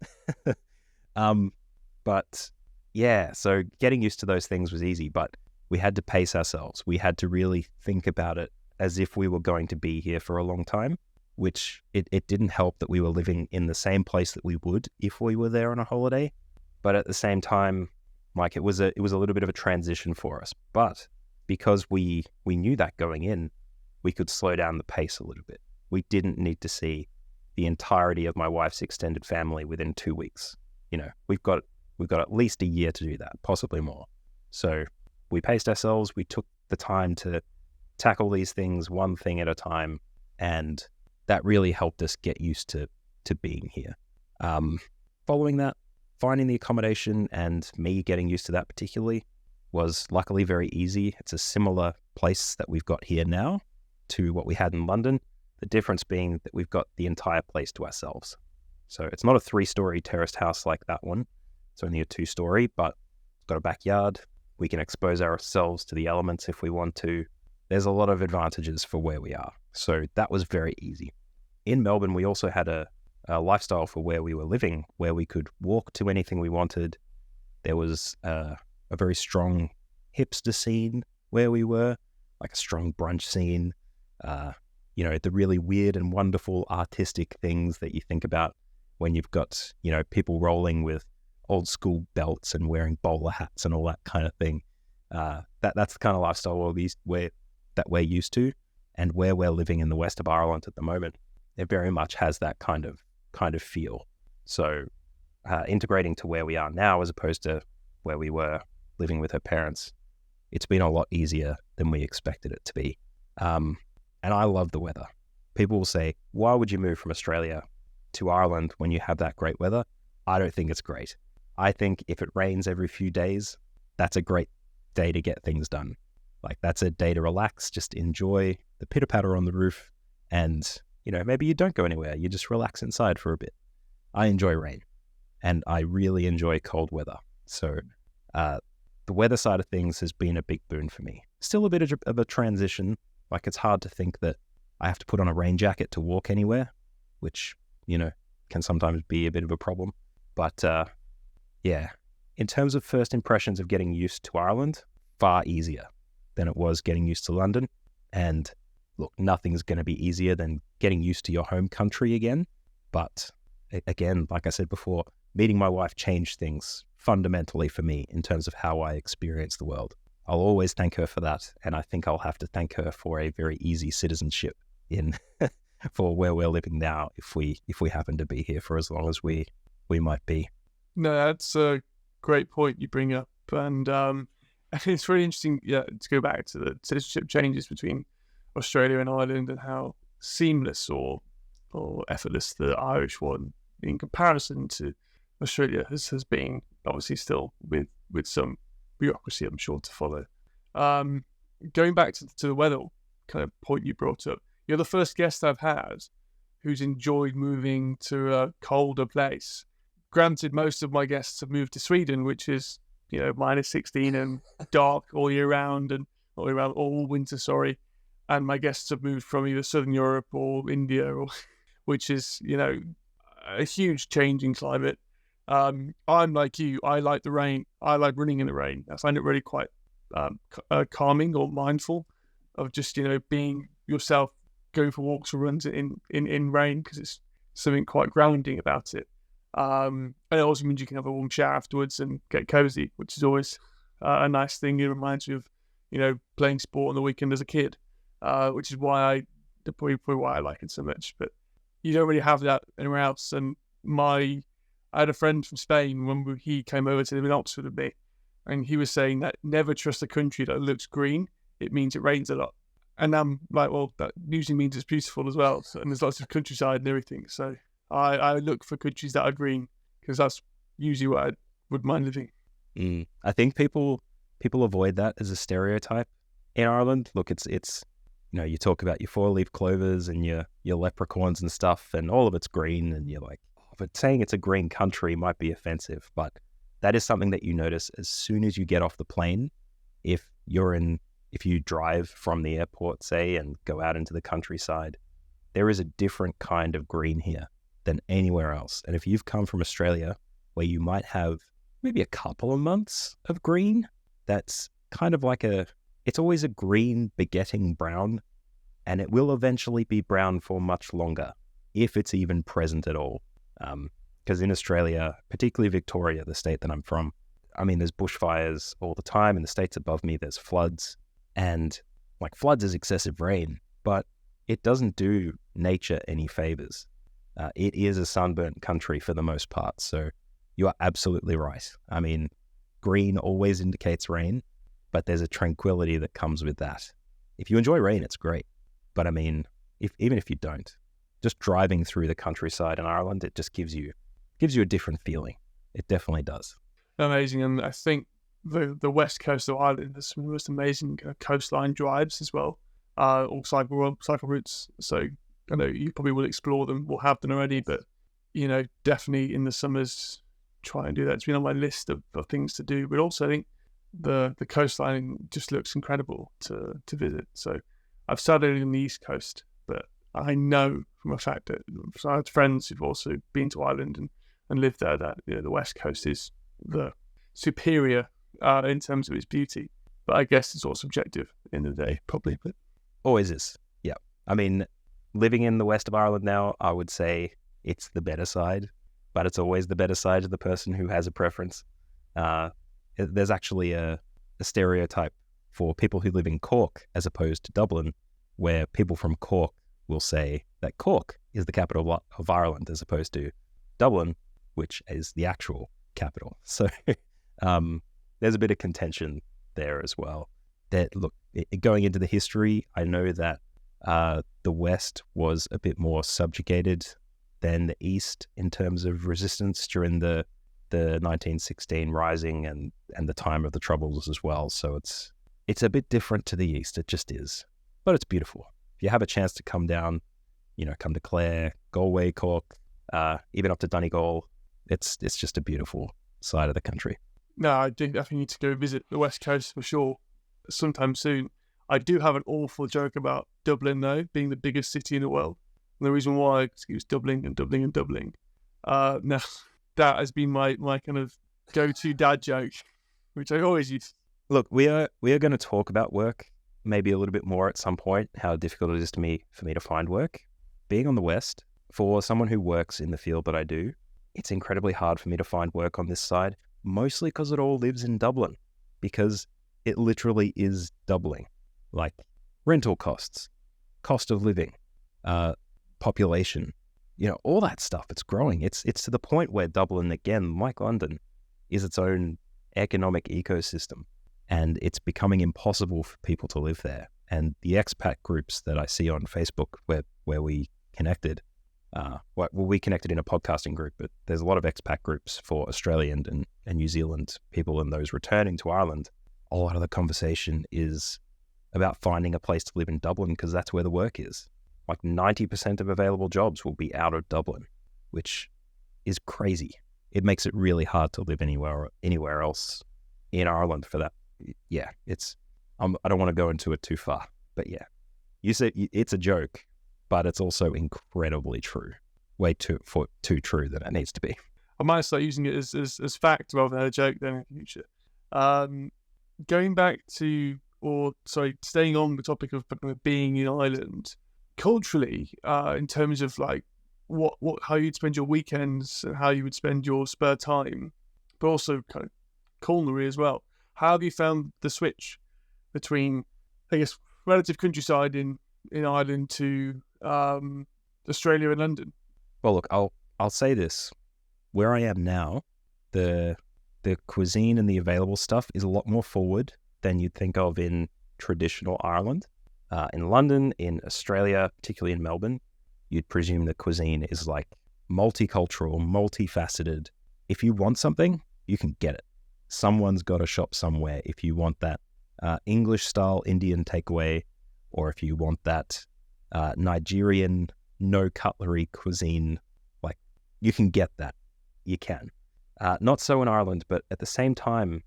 But yeah, so getting used to those things was easy, but we had to pace ourselves. We had to really think about it as if we were going to be here for a long time, which it didn't help that we were living in the same place that we would if we were there on a holiday. But at the same time, like it was a little bit of a transition for us. But because we knew that going in, we could slow down the pace a little bit. We didn't need to see the entirety of my wife's extended family within 2 weeks. We've got at least a year to do that, possibly more. So we paced ourselves. We took the time to tackle these things one thing at a time, and that really helped us get used to being here. Following that, finding the accommodation and me getting used to that particularly was luckily very easy. It's a similar place that we've got here now to what we had in London. The difference being that we've got the entire place to ourselves. So it's not a 3-story terraced house like that one. It's only a 2-story, but it's got a backyard. We can expose ourselves to the elements if we want to. There's a lot of advantages for where we are. So that was very easy. In Melbourne, we also had a lifestyle for where we were living, where we could walk to anything we wanted. There was a very strong hipster scene where we were, like a strong brunch scene. The really weird and wonderful artistic things that you think about when you've got, people rolling with old school belts and wearing bowler hats and all that kind of thing. That's the kind of lifestyle we're used to, and where we're living in the west of Ireland at the moment, it very much has that kind of feel. So integrating to where we are now as opposed to where we were living with her parents, it's been a lot easier than we expected it to be. And I love the weather. People will say, why would you move from Australia to Ireland when you have that great weather? I don't think it's great. I think if it rains every few days, that's a great day to get things done. Like, that's a day to relax, just enjoy the pitter patter on the roof, and maybe you don't go anywhere, you just relax inside for a bit. I enjoy rain, and I really enjoy cold weather. So the weather side of things has been a big boon for me. Still a bit of a transition. Like, it's hard to think that I have to put on a rain jacket to walk anywhere, which, can sometimes be a bit of a problem. But yeah, in terms of first impressions of getting used to Ireland, far easier than it was getting used to London. And look, nothing's going to be easier than getting used to your home country again. But again, like I said before, meeting my wife changed things fundamentally for me in terms of how I experience the world. I'll always thank her for that. And I think I'll have to thank her for a very easy citizenship in for where we're living now, if we happen to be here for as long as we might be. No, that's a great point you bring up. And it's really interesting, to go back to the citizenship changes between Australia and Ireland, and how seamless or effortless the Irish one in comparison to Australia has been, obviously still with some bureaucracy, I'm sure, to follow. Going back to the weather kind of point you brought up, you're the first guest I've had who's enjoyed moving to a colder place. Granted, most of my guests have moved to Sweden, which is, minus 16 and dark all year round, and all winter, sorry. And my guests have moved from either Southern Europe or India, which is, a huge change in climate. I'm like you. I like the rain. I like running in the rain. I find it really quite calming or mindful of just, being yourself, going for walks or runs in rain, because it's something quite grounding about it. And it also means you can have a warm shower afterwards and get cozy, which is always a nice thing. It reminds me of, playing sport on the weekend as a kid, which is probably why I like it so much. But you don't really have that anywhere else. And I had a friend from Spain when he came over to live in Oxford with me, and he was saying that never trust a country that looks green. It means it rains a lot. And I'm like, well, that usually means it's beautiful as well. And there's lots of countryside and everything. So I look for countries that are green, because that's usually where I would mind living. I think people avoid that as a stereotype in Ireland. Look, it's you talk about your 4-leaf clovers and your leprechauns and stuff, and all of it's green, and you're like, but saying it's a green country might be offensive. But that is something that you notice as soon as you get off the plane. If you drive from the airport, say, and go out into the countryside, there is a different kind of green here than anywhere else. And if you've come from Australia, where you might have maybe a couple of months of green, that's kind of like it's always a green begetting brown, and it will eventually be brown for much longer, if it's even present at all. Because in Australia, particularly Victoria, the state that I'm from, there's bushfires all the time. In the states above me, there's floods. And like, floods is excessive rain, but it doesn't do nature any favors. It is a sunburnt country for the most part. So you are absolutely right. Green always indicates rain, but there's a tranquility that comes with that. If you enjoy rain, it's great. But even if you don't, just driving through the countryside in Ireland, it just gives you a different feeling. It definitely does. Amazing. And I think the west coast of Ireland has some of the most amazing coastline drives as well, or cycle routes. So I know you probably will explore them or have done already, but definitely in the summers try and do that. It's been on my list of things to do. But also I think the coastline just looks incredible to visit. So I've started on the east coast, but I know from a fact that I had friends who've also been to Ireland and lived there, that the west coast is the superior in terms of its beauty. But I guess it's all subjective in the day, probably. But always is. Yeah. Living in the west of Ireland now, I would say it's the better side, but it's always the better side of the person who has a preference. There's actually a stereotype for people who live in Cork as opposed to Dublin, where people from Cork will say that Cork is the capital of Ireland as opposed to Dublin, which is the actual capital. So there's a bit of contention there as well. That, look, going into the history, I know that the West was a bit more subjugated than the East in terms of resistance during the 1916 Rising and the time of the Troubles as well. So It's a bit different to the east. It just is. But it's beautiful. If you have a chance to come down, come to Clare, Galway, Cork, even up to Donegal, it's just a beautiful side of the country. No, I do definitely need to go visit the West Coast for sure sometime soon. I do have an awful joke about Dublin, though, being the biggest city in the world. And the reason why is it was doubling and doubling and doubling. Now, that has been my kind of go-to dad joke, which I always use. Look, we are going to talk about work maybe a little bit more at some point, how difficult it is for me to find work. Being on the West, for someone who works in the field that I do, it's incredibly hard for me to find work on this side, mostly because it all lives in Dublin, because it literally is doubling. Like rental costs, cost of living, population, all that stuff. It's growing. It's to the point where Dublin, again, like London, is its own economic ecosystem, and it's becoming impossible for people to live there. And the expat groups that I see on Facebook where we connected, we connected in a podcasting group, but there's a lot of expat groups for Australian and New Zealand people and those returning to Ireland. A lot of the conversation is about finding a place to live in Dublin because that's where the work is. Like 90% of available jobs will be out of Dublin, which is crazy. It makes it really hard to live anywhere else in Ireland for that. Yeah, I don't want to go into it too far, but yeah, you said it's a joke, but it's also incredibly true. Way too true than it needs to be. I might start using it as fact rather than a joke then in the future. Going back to, staying on the topic of being in Ireland, culturally, in terms of like how you'd spend your weekends and how you would spend your spare time, but also kind of culinary as well. How have you found the switch between, I guess, relative countryside in Ireland to Australia and London? Well, look, I'll say this: where I am now, the cuisine and the available stuff is a lot more forward than you'd think of in traditional Ireland. In London, in Australia, particularly in Melbourne, you'd presume the cuisine is like multicultural, multifaceted. If you want something, you can get it. Someone's got a shop somewhere if you want that English-style Indian takeaway, or if you want that Nigerian no-cutlery cuisine, like, you can get that. You can. Not so in Ireland, but at the same time,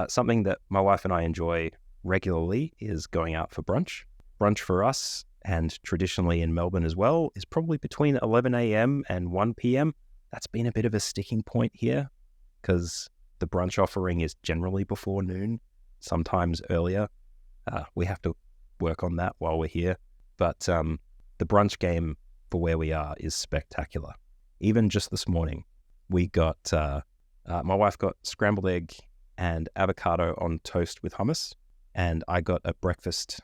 something that my wife and I enjoy regularly is going out for brunch. Brunch for us, and traditionally in Melbourne as well, is probably between 11 a.m. and 1 p.m. That's been a bit of a sticking point here because the brunch offering is generally before noon, sometimes earlier. We have to work on that while we're here. But the brunch game for where we are is spectacular. Even just this morning, we got, my wife got scrambled egg and avocado on toast with hummus, and I got a breakfast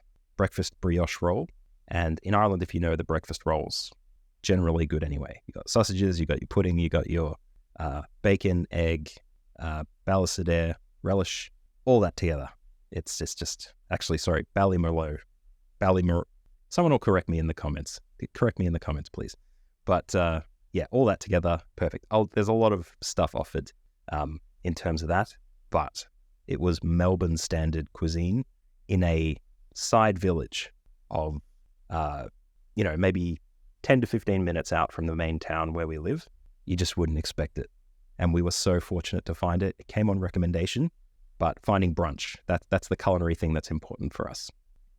brioche roll. And in Ireland, if you know, the breakfast rolls, generally good anyway. You got sausages, you got your pudding, you got your bacon, egg, ballisadere, relish, all that together. It's just Ballymerlot. Someone will correct me in the comments. Correct me in the comments, please. But yeah, all that together, perfect. There's a lot of stuff offered in terms of that, but it was Melbourne standard cuisine in a side village of, maybe 10 to 15 minutes out from the main town where we live. You just wouldn't expect it. And we were so fortunate to find it. It came on recommendation, but finding brunch, that's the culinary thing that's important for us.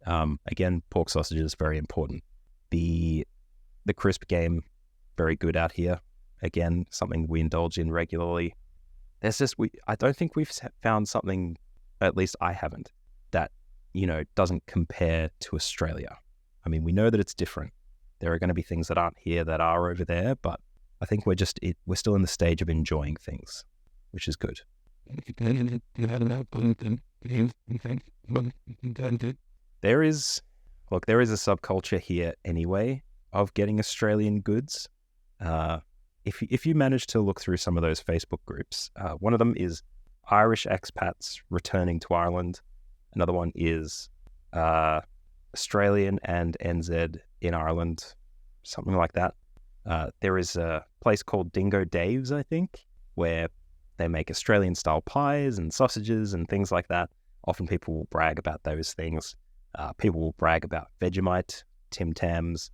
Again, pork sausages, very important. The crisp game, very good out here. Again, something we indulge in regularly. I don't think we've found something, at least I haven't, that, doesn't compare to Australia. I mean, we know that it's different. There are going to be things that aren't here that are over there, but I think we're still in the stage of enjoying things, which is good. There is a subculture here anyway of getting Australian goods. If you manage to look through some of those Facebook groups, one of them is Irish expats returning to Ireland. Another one is Australian and NZ in Ireland, something like that. There is a place called Dingo Dave's, I think, where they make Australian-style pies and sausages and things like that. Often people will brag about those things. People will brag about Vegemite, Tim Tams,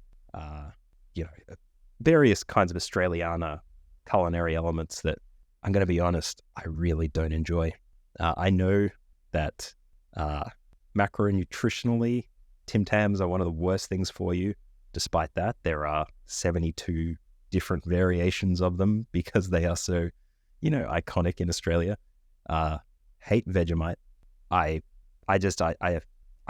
various kinds of Australiana culinary elements that, I'm going to be honest, I really don't enjoy. I know that macronutritionally, Tim Tams are one of the worst things for you. Despite that, there are 72 different variations of them because they are so, iconic in Australia. Hate Vegemite. I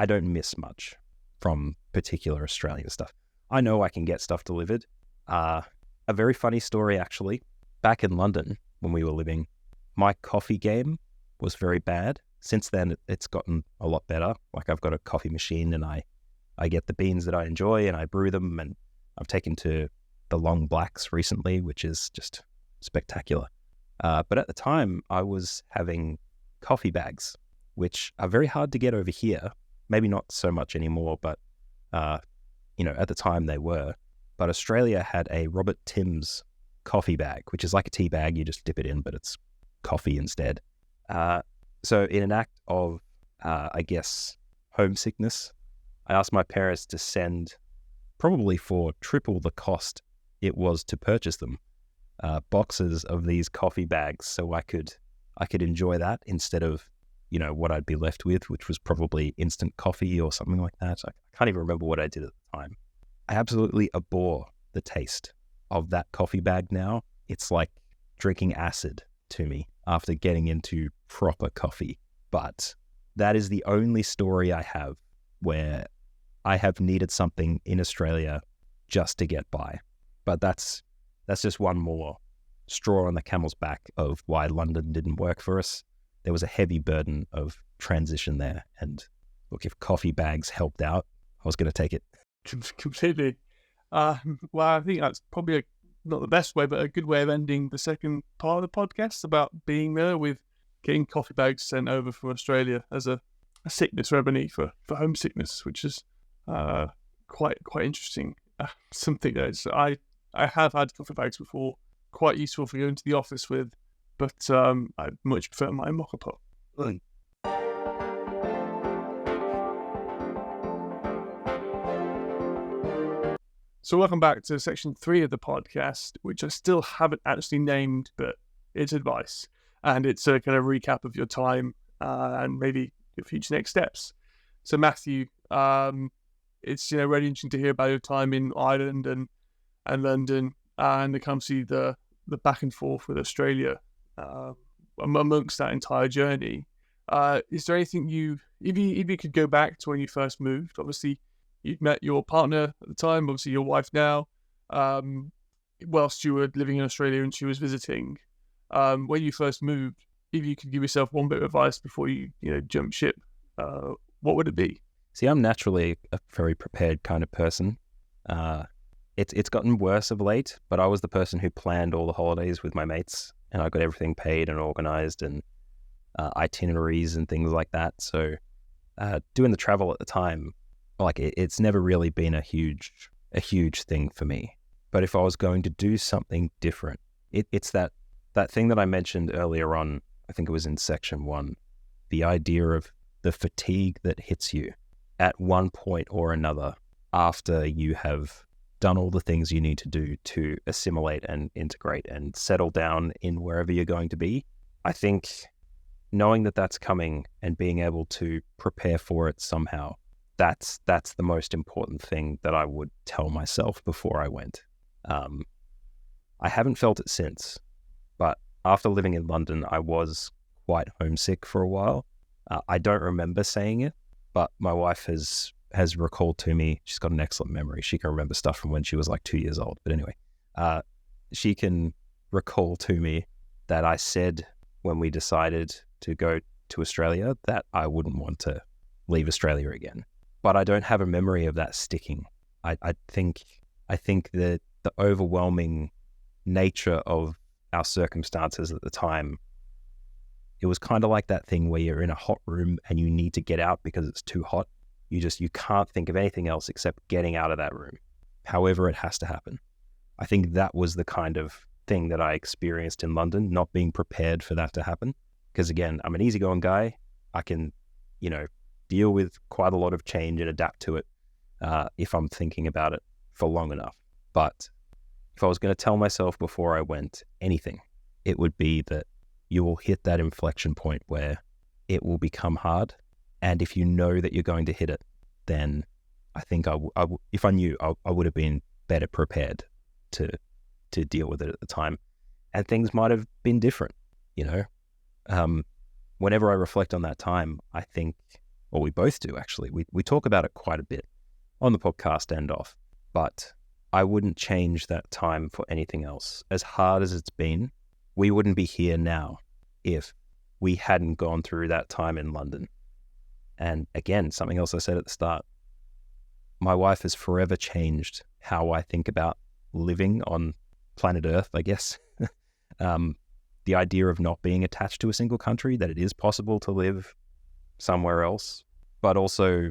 don't miss much from particular Australian stuff. I know I can get stuff delivered. A very funny story, actually. Back in London, when we were living, my coffee game was very bad. Since then, it's gotten a lot better. Like, I've got a coffee machine and I get the beans that I enjoy and I brew them, and I've taken to the long blacks recently, which is just spectacular. But at the time, I was having coffee bags, which are very hard to get over here. Maybe not so much anymore, but, at the time they were. But Australia had a Robert Timms coffee bag, which is like a tea bag. You just dip it in, but it's coffee instead. So in an act of, homesickness, I asked my parents to send, probably for triple the cost it was to purchase them, boxes of these coffee bags, so I could enjoy that instead of, what I'd be left with, which was probably instant coffee or something like that. I can't even remember what I did at the time. I absolutely abhor the taste of that coffee bag now. It's like drinking acid to me after getting into proper coffee. But that is the only story I have where I have needed something in Australia just to get by. But that's just one more straw on the camel's back of why London didn't work for us. There was a heavy burden of transition there. And look, if coffee bags helped out, I was going to take it. Completely. Well, I think that's probably not the best way, but a good way of ending the second part of the podcast about being there, with getting coffee bags sent over from Australia as a sickness remedy for homesickness, which is quite interesting. Something that I have had coffee bags before, quite useful for going to the office with, but I much prefer my mocha pot. So welcome back to section 3 of the podcast, which I still haven't actually named, but it's advice. And it's a kind of recap of your time and maybe your future next steps. So Matthew, it's really interesting to hear about your time in Ireland and London, and to come see the back and forth with Australia amongst that entire journey. Is there anything if you could go back to when you first moved? Obviously, you'd met your partner at the time, obviously your wife now, whilst you were living in Australia and she was visiting. When you first moved, if you could give yourself one bit of advice before you jump ship, what would it be? See, I'm naturally a very prepared kind of person. It's gotten worse of late, but I was the person who planned all the holidays with my mates, and I got everything paid and organized, and itineraries and things like that. So doing the travel at the time, like it's never really been a huge thing for me. But if I was going to do something different, it's that thing that I mentioned earlier on, I think it was in section 1, the idea of the fatigue that hits you at one point or another after you have done all the things you need to do to assimilate and integrate and settle down in wherever you're going to be. I think knowing that that's coming and being able to prepare for it somehow, that's the most important thing that I would tell myself before I went. I haven't felt it since, but after living in London, I was quite homesick for a while. I don't remember saying it, but my wife has recalled to me, she's got an excellent memory. She can remember stuff from when she was like 2 years old. But anyway, she can recall to me that I said when we decided to go to Australia that I wouldn't want to leave Australia again. But I don't have a memory of that sticking. I think that the overwhelming nature of our circumstances at the time, it was kind of like that thing where you're in a hot room and you need to get out because it's too hot. You can't think of anything else except getting out of that room. However, it has to happen. I think that was the kind of thing that I experienced in London, not being prepared for that to happen. Because again, I'm an easygoing guy. I can, deal with quite a lot of change and adapt to it if I'm thinking about it for long enough. But if I was going to tell myself before I went anything, it would be that you will hit that inflection point where it will become hard. And if you know that you're going to hit it, then I think if I knew, I would have been better prepared to deal with it at the time. And things might have been different, Whenever I reflect on that time, I think, or we both do actually, we talk about it quite a bit on the podcast and off, but I wouldn't change that time for anything else. As hard as it's been, we wouldn't be here now if we hadn't gone through that time in London. And again, something else I said at the start, my wife has forever changed how I think about living on planet Earth, I guess. The idea of not being attached to a single country, that it is possible to live somewhere else, but also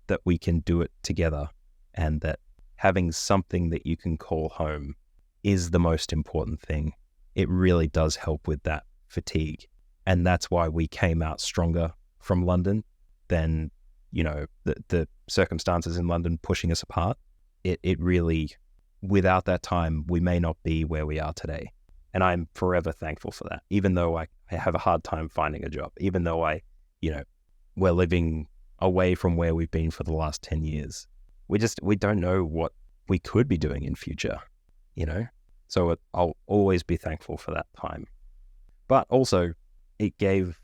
that we can do it together, and that having something that you can call home is the most important thing. It really does help with that fatigue. And that's why we came out stronger from London than, the circumstances in London pushing us apart. It really, without that time, we may not be where we are today. And I'm forever thankful for that, even though I have a hard time finding a job, even though we're living away from where we've been for the last 10 years. We don't know what we could be doing in future, So I'll always be thankful for that time. But also it gave,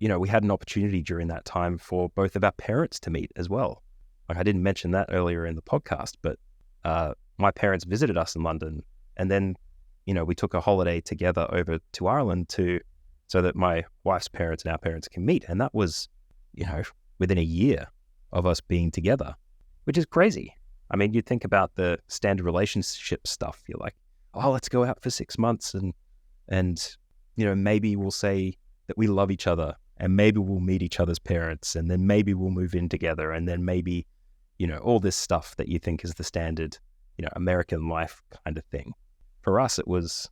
we had an opportunity during that time for both of our parents to meet as well. Like I didn't mention that earlier in the podcast, but my parents visited us in London, and then we took a holiday together over to Ireland so that my wife's parents and our parents can meet. And that was, within a year of us being together, which is crazy. I mean, you think about the standard relationship stuff. You're like, oh, let's go out for 6 months and maybe we'll say that we love each other, and maybe we'll meet each other's parents, and then maybe we'll move in together, and then maybe, all this stuff that you think is the standard, American life kind of thing. For us, it was,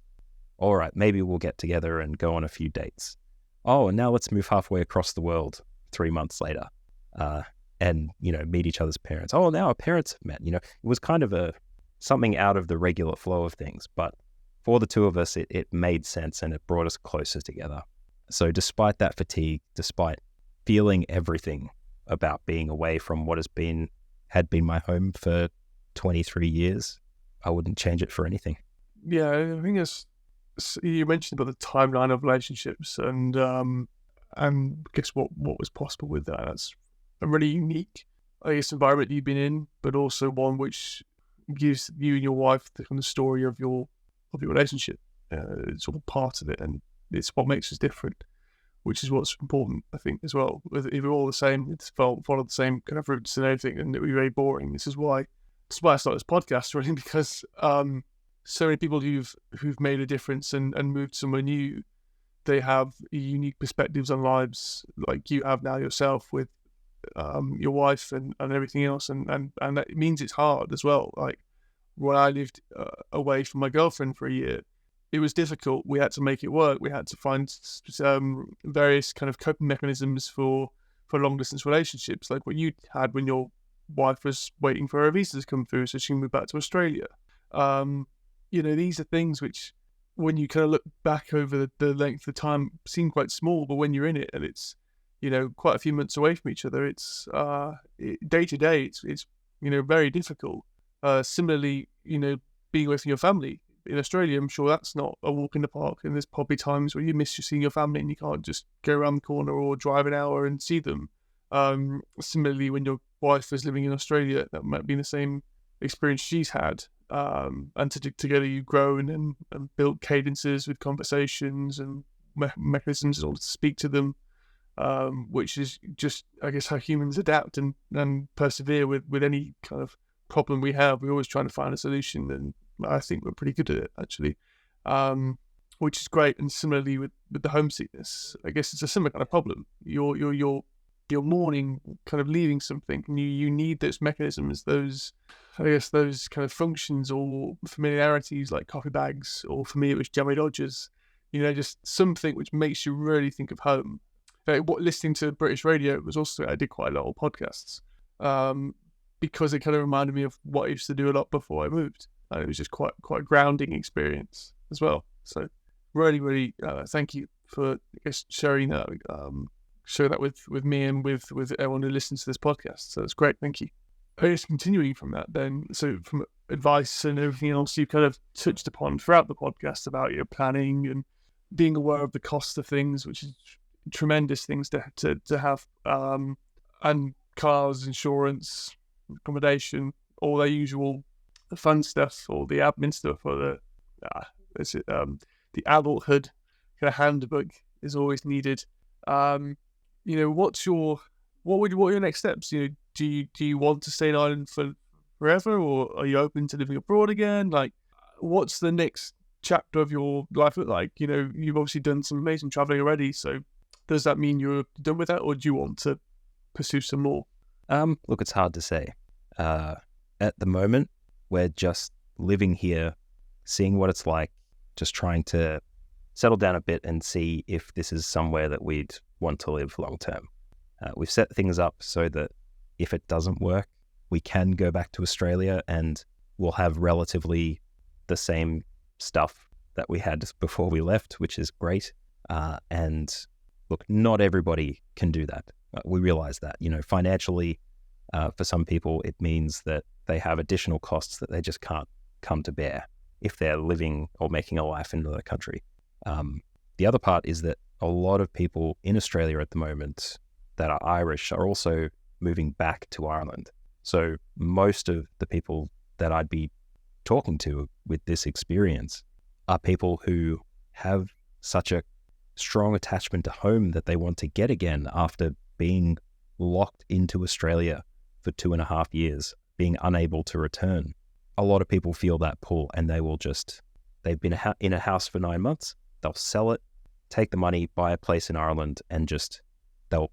all right, maybe we'll get together and go on a few dates. Oh, and now let's move halfway across the world 3 months later and, meet each other's parents. Oh, now our parents have met. It was kind of something out of the regular flow of things. But for the two of us, it made sense, and it brought us closer together. So despite that fatigue, despite feeling everything about being away from what had been my home for 23 years, I wouldn't change it for anything. Yeah, I think you mentioned about the timeline of relationships, and guess what was possible with that. That's a really unique, environment you've been in, but also one which gives you and your wife the kind of story of your relationship. It's all part of it, and it's what makes us different, which is what's important, I think, as well. If we're all the same, it's follow the same kind of routes and everything, and it would be very boring. This is why I started this podcast, really, because so many people who've made a difference and moved somewhere new, they have unique perspectives on lives, like you have now yourself with your wife and everything else, and that means it's hard as well. Like when I lived away from my girlfriend for a year, it was difficult. We had to make it work. We had to find various kind of coping mechanisms for long distance relationships, like what you had when your wife was waiting for her visa to come through so she can move back to Australia. These are things which, when you kind of look back over the length of time, seem quite small, but when you're in it and it's, quite a few months away from each other, it's day to day, it's very difficult. Similarly, being away from your family in Australia, I'm sure that's not a walk in the park, and there's probably times where you miss seeing your family and you can't just go around the corner or drive an hour and see them. Similarly, when your wife is living in Australia, that might be the same experience she's had. And together you grow and build cadences with conversations and mechanisms in order to speak to them, which is just, I guess, how humans adapt and persevere with any kind of problem we have. We're always trying to find a solution, and I think we're pretty good at it, actually, which is great. And similarly with the homesickness, I guess it's a similar kind of problem. You're mourning, kind of leaving something, and you need those mechanisms, those kind of functions or familiarities, like coffee bags, or for me it was Jammy Dodgers, just something which makes you really think of home. listening to British radio was also, I did quite a lot of podcasts, because it kind of reminded me of what I used to do a lot before I moved. And it was just quite a grounding experience as well. So really, really thank you for, I guess, sharing that with me and with everyone who listens to this podcast. So that's great. Thank you. I guess continuing from that then, so from advice and everything else you kind of touched upon throughout the podcast about your planning and being aware of the cost of things, which is tremendous things to have, and cars, insurance, accommodation, all the usual, the fun stuff, or the admin stuff, or the adulthood kind of handbook is always needed. What are your next steps? Do you want to stay in Ireland forever, or are you open to living abroad again? Like, what's the next chapter of your life look like? You've obviously done some amazing traveling already, so does that mean you're done with that, or do you want to pursue some more? Look, it's hard to say. At the moment, we're just living here, seeing what it's like, just trying to settle down a bit and see if this is somewhere that we'd want to live long term. We've set things up so that if it doesn't work, we can go back to Australia and we'll have relatively the same stuff that we had before we left, which is great. And look, not everybody can do that. We realize that, financially, for some people, it means that they have additional costs that they just can't come to bear if they're living or making a life in another country. The other part is that a lot of people in Australia at the moment that are Irish are also moving back to Ireland. So most of the people that I'd be talking to with this experience are people who have such a strong attachment to home that they want to get again after being locked into Australia for 2.5 years, being unable to return. A lot of people feel that pull, and they've been in a house for 9 months, they'll sell it, take the money, buy a place in Ireland, and they'll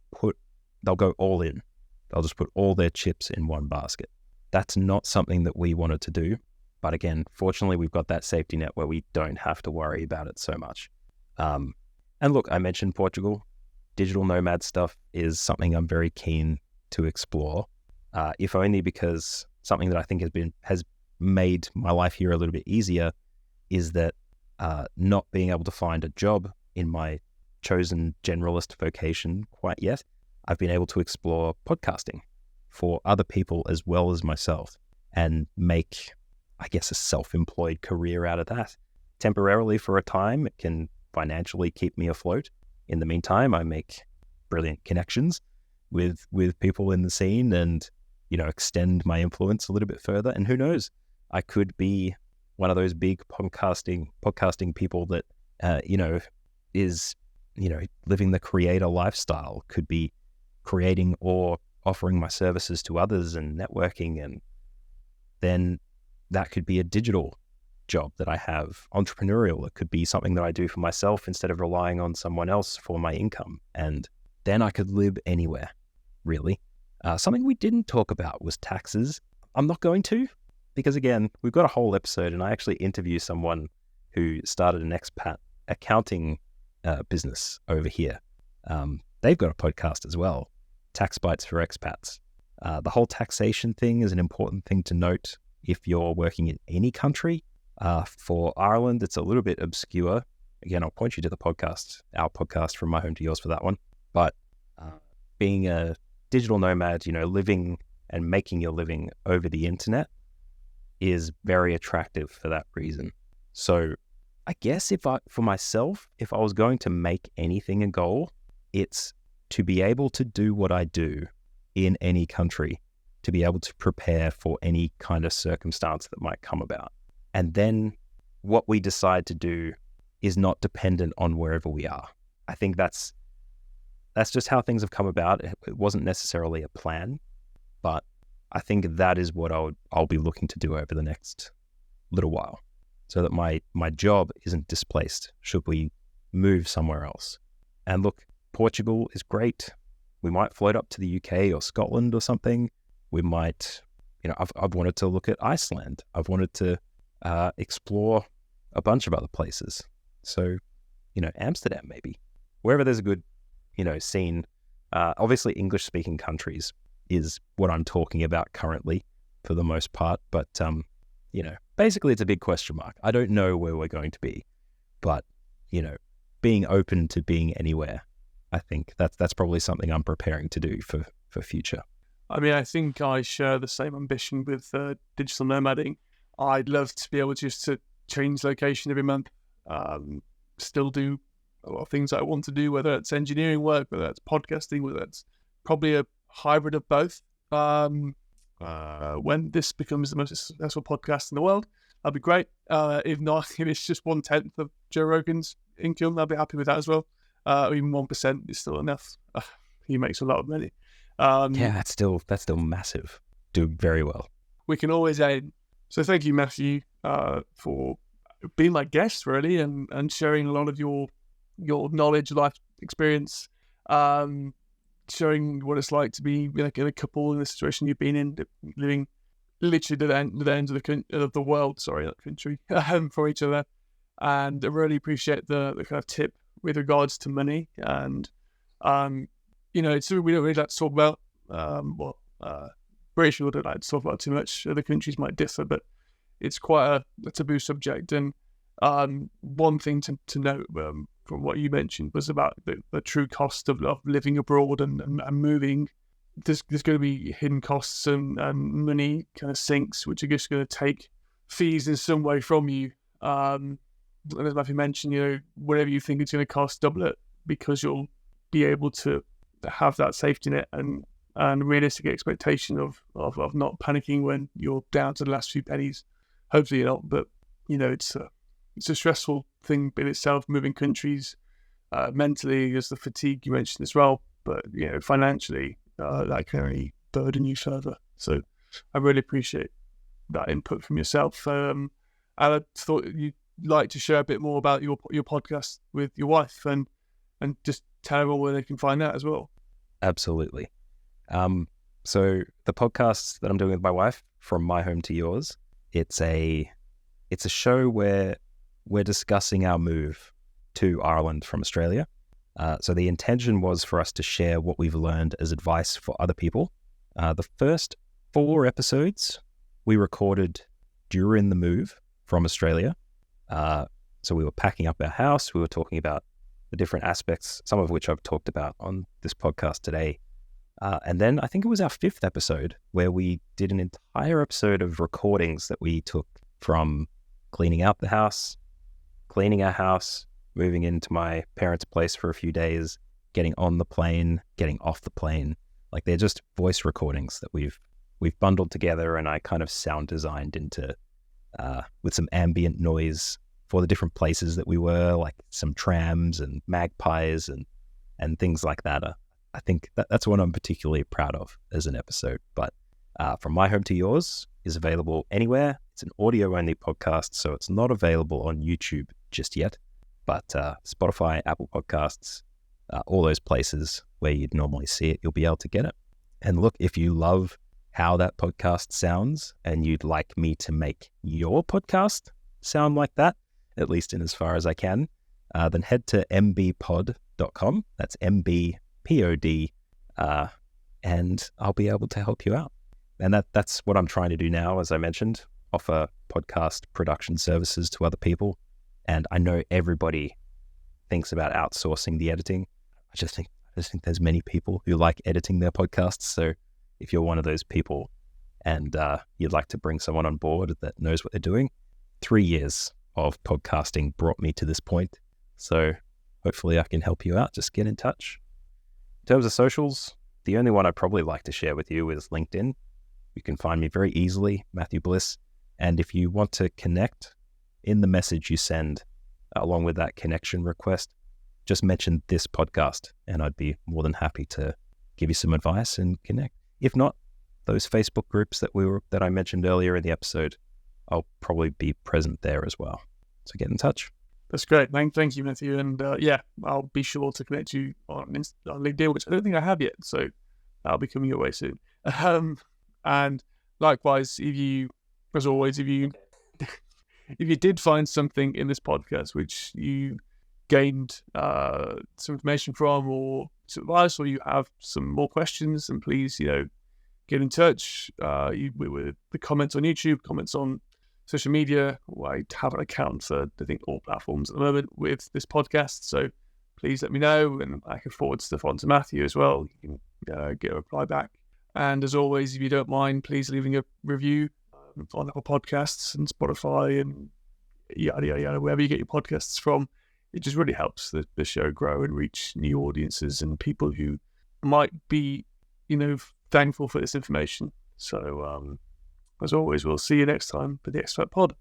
go all in. They'll just put all their chips in one basket. That's not something that we wanted to do. But again, fortunately, we've got that safety net where we don't have to worry about it so much. And look, I mentioned Portugal. Digital nomad stuff is something I'm very keen to explore, if only because something that I think has made my life here a little bit easier is that not being able to find a job in my chosen generalist vocation quite yet, I've been able to explore podcasting for other people as well as myself and make, I guess, a self-employed career out of that. Temporarily for a time, it can financially keep me afloat. In the meantime, I make brilliant connections with people in the scene and, extend my influence a little bit further. And who knows, I could be one of those big podcasting people that, is, living the creator lifestyle, could be creating or offering my services to others and networking. And then that could be a digital job that I have, entrepreneurial. It could be something that I do for myself instead of relying on someone else for my income. And then I could live anywhere, really. Something we didn't talk about was taxes. I'm not going to, because again, we've got a whole episode and I actually interview someone who started an expat accounting business over here. They've got a podcast as well, Tax Bites for Expats. The whole taxation thing is an important thing to note if you're working in any country. For Ireland, it's a little bit obscure. Again, I'll point you to the podcast, our podcast, From My Home to Yours, for that one. But being a digital nomad, living and making your living over the internet is very attractive for that reason. So I guess for myself, if I was going to make anything a goal, it's to be able to do what I do in any country, to be able to prepare for any kind of circumstance that might come about. And then what we decide to do is not dependent on wherever we are. I think that's just how things have come about. It wasn't necessarily a plan, but I think that is what I'll be looking to do over the next little while, so that my job isn't displaced should we move somewhere else. And look, Portugal is great. We might float up to the UK or Scotland or something. We might, I've wanted to look at Iceland. I've wanted to explore a bunch of other places. So, Amsterdam maybe. Wherever there's a good seen, obviously English-speaking countries is what I'm talking about currently for the most part. But, basically it's a big question mark. I don't know where we're going to be, but, being open to being anywhere, I think that's probably something I'm preparing to do for future. I mean, I think I share the same ambition with digital nomading. I'd love to be able just to change location every month, still do a lot of things I want to do, whether it's engineering work, whether it's podcasting, whether it's probably a hybrid of both. When this becomes the most successful podcast in the world, that'd be great. If not, if it's just 1/10 of Joe Rogan's income, I'll be happy with that as well. Even 1% is still enough. He makes a lot of money. That's still massive. Do very well. We can always aim. So thank you, Matthew, for being my guest, really, and sharing a lot of your knowledge, life experience, showing what it's like to be like in a couple in the situation you've been in, living literally to the end of the world. Sorry, not country, for each other. And I really appreciate the kind of tip with regards to money. And it's something we don't really like to talk about. British people don't like to talk about too much. Other countries might differ, but it's quite a taboo subject. And one thing to note from what you mentioned was about the true cost of living abroad and moving. There's going to be hidden costs and money kind of sinks, which are just going to take fees in some way from you. And as Matthew mentioned, whatever you think it's going to cost, double it, because you'll be able to have that safety net and realistic expectation of not panicking when you're down to the last few pennies. Hopefully you're not, but it's a stressful thing in itself, moving countries. Mentally, there's the fatigue you mentioned as well, but financially, that can only burden you further. So I really appreciate that input from yourself. And I thought you'd like to share a bit more about your podcast with your wife and just tell everyone where they can find that as well. Absolutely. So the podcast that I'm doing with my wife, From My Home to Yours, it's a show where we're discussing our move to Ireland from Australia. So the intention was for us to share what we've learned as advice for other people. The first 4 episodes we recorded during the move from Australia. So we were packing up our house. We were talking about the different aspects, some of which I've talked about on this podcast today. And then I think it was our 5th episode where we did an entire episode of recordings that we took from cleaning out the house, cleaning our house, moving into my parents' place for a few days, getting on the plane, getting off the plane. Like, they're just voice recordings that we've bundled together, and I kind of sound designed into with some ambient noise for the different places that we were, like some trams and magpies and things like that. I think that's what I'm particularly proud of as an episode. But From My Home to Yours is available anywhere. It's an audio-only podcast, so it's not available on YouTube just yet. But Spotify, Apple Podcasts, all those places where you'd normally see it, you'll be able to get it. And look, if you love how that podcast sounds and you'd like me to make your podcast sound like that, at least in as far as I can, then head to mbpod.com. That's MBPOD, and I'll be able to help you out. And that's what I'm trying to do now, as I mentioned, offer podcast production services to other people. And I know everybody thinks about outsourcing the editing. I just think there's many people who like editing their podcasts. So if you're one of those people and you'd like to bring someone on board that knows what they're doing, 3 years of podcasting brought me to this point. So hopefully I can help you out. Just get in touch. In terms of socials, the only one I'd probably like to share with you is LinkedIn. You can find me very easily, Matthew Bliss. And if you want to connect, in the message you send along with that connection request, just mention this podcast and I'd be more than happy to give you some advice and connect. If not, those Facebook groups that I mentioned earlier in the episode, I'll probably be present there as well. So get in touch. That's great. Thank you, Matthew. And I'll be sure to connect you on LinkedIn, which I don't think I have yet. So that'll be coming your way soon. And likewise, if you did find something in this podcast which you gained some information from, or some advice or you have some more questions, then please, get in touch with the comments on YouTube, comments on social media. I have an account for, I think, all platforms at the moment with this podcast. So please let me know, and I can forward stuff on to Matthew as well. You can get a reply back. And as always, if you don't mind, please leaving a review on Apple Podcasts and Spotify and yada, yada, yada, wherever you get your podcasts from. It just really helps the show grow and reach new audiences and people who might be, thankful for this information. So, as always, we'll see you next time for the Expat Pod.